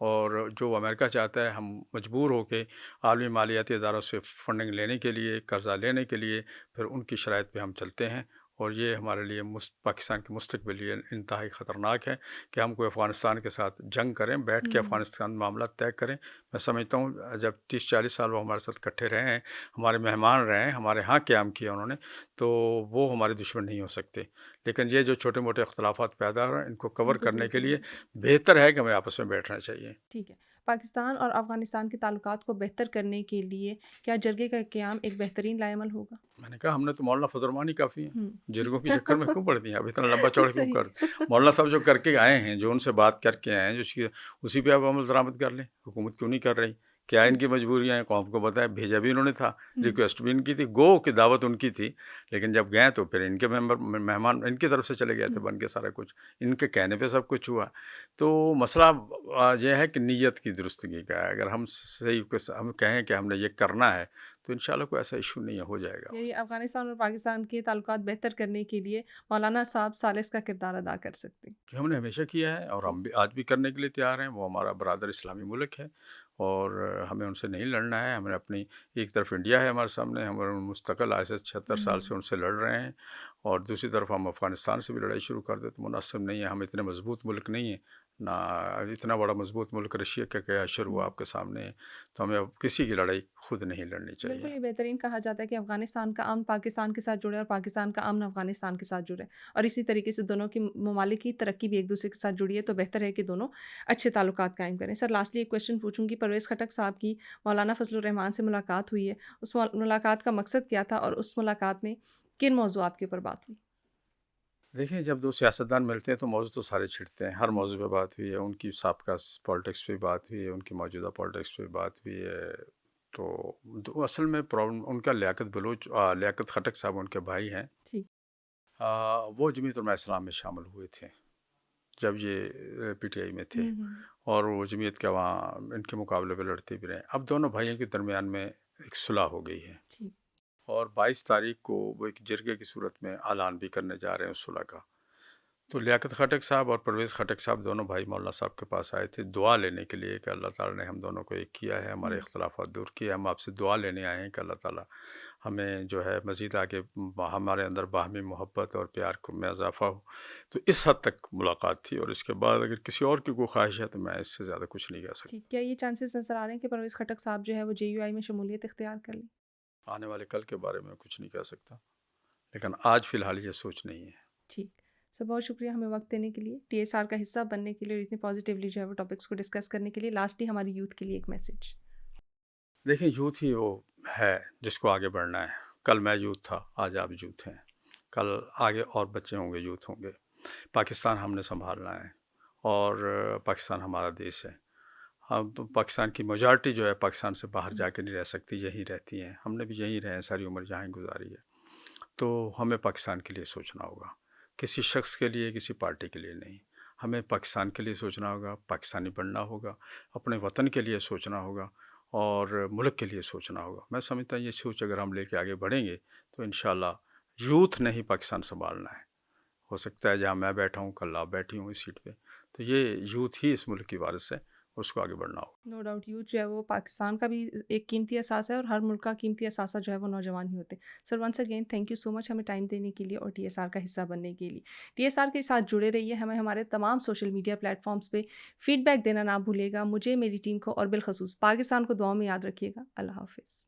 اور جو امریکہ چاہتا ہے ہم مجبور ہو کے عالمی مالیاتی اداروں سے فنڈنگ لینے کے لیے، قرضہ لینے کے لیے، پھر ان کی شرائط پہ ہم چلتے ہیں، اور یہ ہمارے لیے پاکستان کے مستقبل لیے انتہائی خطرناک ہے کہ ہم کوئی افغانستان کے ساتھ جنگ کریں، بیٹھ کے افغانستان معاملات طے کریں۔ میں سمجھتا ہوں جب 30-40 سال وہ ہمارے ساتھ اکٹھے رہے ہیں، ہمارے مہمان رہے ہیں، ہمارے ہاں قیام کیا انہوں نے، تو وہ ہمارے دشمن نہیں ہو سکتے۔ لیکن یہ جو چھوٹے موٹے اختلافات پیدا ہو رہے ہیں، ان کو کور کرنے کے لیے بہتر ہے کہ ہمیں آپس میں بیٹھنا چاہیے۔ ٹھیک ہے۔ پاکستان اور افغانستان کے تعلقات کو بہتر کرنے کے لیے کیا جرگے کا قیام ایک بہترین لائے عمل ہوگا؟ میں نے کہا ہم نے تو مولانا فضل الرحمان ہی کافی ہیں، جرگوں کے چکر میں کیوں پڑتی ہیں؟ اب اتنا لمبا چوڑا کیوں کرتے؟ مولانا صاحب جو کر کے آئے ہیں، جو ان سے بات کر کے آئے ہیں، اسی پہ آپ عمل درآمد کر لیں۔ حکومت کیوں نہیں کر رہی؟ کیا ان کی مجبوریاں ہیں؟ قوم کو بتائیں، بھیجا بھی انہوں نے تھا، ریکویسٹ بھی ان کی تھی، گو کی دعوت ان کی تھی، لیکن جب گئے تو پھر ان کے مہمان ان کی طرف سے چلے گئے تھے بن کے، سارا کچھ ان کے کہنے پہ سب کچھ ہوا۔ تو مسئلہ یہ ہے کہ نیت کی درستگی کا ہے۔ اگر ہم صحیح ہم کہیں کہ ہم نے یہ کرنا ہے تو انشاءاللہ کوئی ایسا ایشو نہیں ہو جائے گا۔ یعنی افغانستان اور پاکستان کے تعلقات بہتر کرنے کے لیے مولانا صاحب ثالث کا کردار ادا کر سکتے ہیں۔ ہم نے ہمیشہ کیا ہے، اور ہم بھی آج بھی کرنے کے لیے تیار ہیں۔ وہ ہمارا برادر اسلامی ملک ہے، اور ہمیں ان سے نہیں لڑنا ہے۔ ہمیں اپنی ایک طرف انڈیا ہے ہمارے سامنے، ہم مستقل آج سے 76 سال سے ان سے لڑ رہے ہیں، اور دوسری طرف ہم افغانستان سے بھی لڑائی شروع کر دیں تو مناسب نہیں ہے۔ ہم اتنے مضبوط ملک نہیں ہیں، نہ اتنا بڑا مضبوط ملک رشیا کا کیا شروع ہوا آپ کے سامنے ہے، تو ہمیں اب کسی کی لڑائی خود نہیں لڑنی چاہیے۔ بالکل، یہ بہترین کہا جاتا ہے کہ افغانستان کا امن پاکستان کے ساتھ جڑے اور پاکستان کا امن افغانستان کے ساتھ جڑے، اور اسی طریقے سے دونوں کی ممالک کی ترقی بھی ایک دوسرے کے ساتھ جڑی ہے، تو بہتر ہے کہ دونوں اچھے تعلقات قائم کریں۔ سر لاسٹلی ایک کویشچن پوچھوں گی، پرویز خٹک صاحب کی مولانا فضل الرحمان سے ملاقات ہوئی ہے، اس ملاقات کا مقصد کیا تھا اور اس ملاقات میں کن موضوعات کے اوپر بات ہوئی؟ دیکھیں، جب دو سیاستدان ملتے ہیں تو موضوع تو سارے چھڑتے ہیں، ہر موضوع پہ بات ہوئی ہے۔ ان کی سابقہ پالیٹکس پہ بات ہوئی ہے، ان کی موجودہ پالیٹکس پہ بات ہوئی ہے۔ تو اصل میں پرابلم ان کا لیاقت خٹک صاحب ان کے بھائی ہیں، وہ جمعیت علماء اسلام میں شامل ہوئے تھے جب یہ پی ٹی آئی میں تھے، اور وہ جمعیت کا وہاں ان کے مقابلے پہ لڑتے بھی رہے۔ اب دونوں بھائیوں کے درمیان میں ایک صلح ہو گئی ہے، اور 22 تاریخ کو وہ ایک جرگے کی صورت میں اعلان بھی کرنے جا رہے ہیں اس صلح کا۔ تو لیاقت خٹک صاحب اور پرویز خٹک صاحب دونوں بھائی مولانا صاحب کے پاس آئے تھے دعا لینے کے لیے کہ اللہ تعالیٰ نے ہم دونوں کو ایک کیا ہے، ہمارے اختلافات دور کیے، ہم آپ سے دعا لینے آئے ہیں کہ اللہ تعالیٰ ہمیں جو ہے مزید آگے ہمارے اندر باہمی محبت اور پیار میں اضافہ ہو. تو اس حد تک ملاقات تھی، اور اس کے بعد اگر کسی اور کی کوئی خواہش ہے تو میں اس سے زیادہ کچھ نہیں کہہ سکتا. کیا یہ چانسز نظر آ رہے ہیں کہ پرویز خٹک صاحب جو ہے وہ JUI میں شمولیت اختیار کر لیں؟ آنے والے کل کے بارے میں کچھ نہیں کہہ سکتا، لیکن آج فی الحال یہ سوچ نہیں ہے. ٹھیک سر، بہت شکریہ ہمیں وقت دینے کے لیے، TSR کا حصہ بننے کے لیے، اور اتنی پازیٹیولی جو ہے وہ ٹاپکس کو ڈسکس کرنے کے لیے. لاسٹلی ہماری یوتھ کے لیے ایک میسج. دیکھیں، یوتھ ہی وہ ہے جس کو آگے بڑھنا ہے. کل میں یوتھ تھا، آج آپ یوتھ ہیں، کل آگے اور بچے ہوں گے، یوتھ ہوں گے. پاکستان ہم نے سنبھالنا ہے، اور پاکستان ہمارا دیش ہے. ہم پاکستان کی میجارٹی جو ہے پاکستان سے باہر جا کے نہیں رہ سکتی، یہیں رہتی ہیں. ہم نے بھی یہیں رہے ہیں، ساری عمر یہاں ہی گزاری ہے. تو ہمیں پاکستان کے لیے سوچنا ہوگا، کسی شخص کے لیے، کسی پارٹی کے لیے نہیں. ہمیں پاکستان کے لیے سوچنا ہوگا، پاکستانی بننا ہوگا، اپنے وطن کے لیے سوچنا ہوگا، اور ملک کے لیے سوچنا ہوگا. میں سمجھتا ہوں یہ سوچ اگر ہم لے کے آگے بڑھیں گے تو انشاءاللہ یوتھ نے ہی پاکستان سنبھالنا ہے. ہو سکتا ہے جہاں میں بیٹھا ہوں کل آپ بیٹھی ہوں اس سیٹ پہ، تو یہ یوتھ ہی اس ملک کی وارث ہے، اس کو آگے بڑھنا ہوگا. نو ڈاؤٹ یوتھ جو ہے وہ پاکستان کا بھی ایک قیمتی اثاثہ ہے، اور ہر ملک کا قیمتی اثاثہ جو ہے وہ نوجوان ہی ہوتے ہیں. Sir once again thank you so much ہمیں ٹائم دینے کے لیے اور TSR کا حصہ بننے کے لیے. TSR کے ساتھ جڑے رہیے، ہمیں ہمارے تمام سوشل میڈیا پلیٹ فارمز پہ فیڈ بیک دینا نہ بھولے گا. مجھے، میری ٹیم کو، اور بالخصوص پاکستان کو دعاؤں میں یاد رکھیے گا. اللہ حافظ.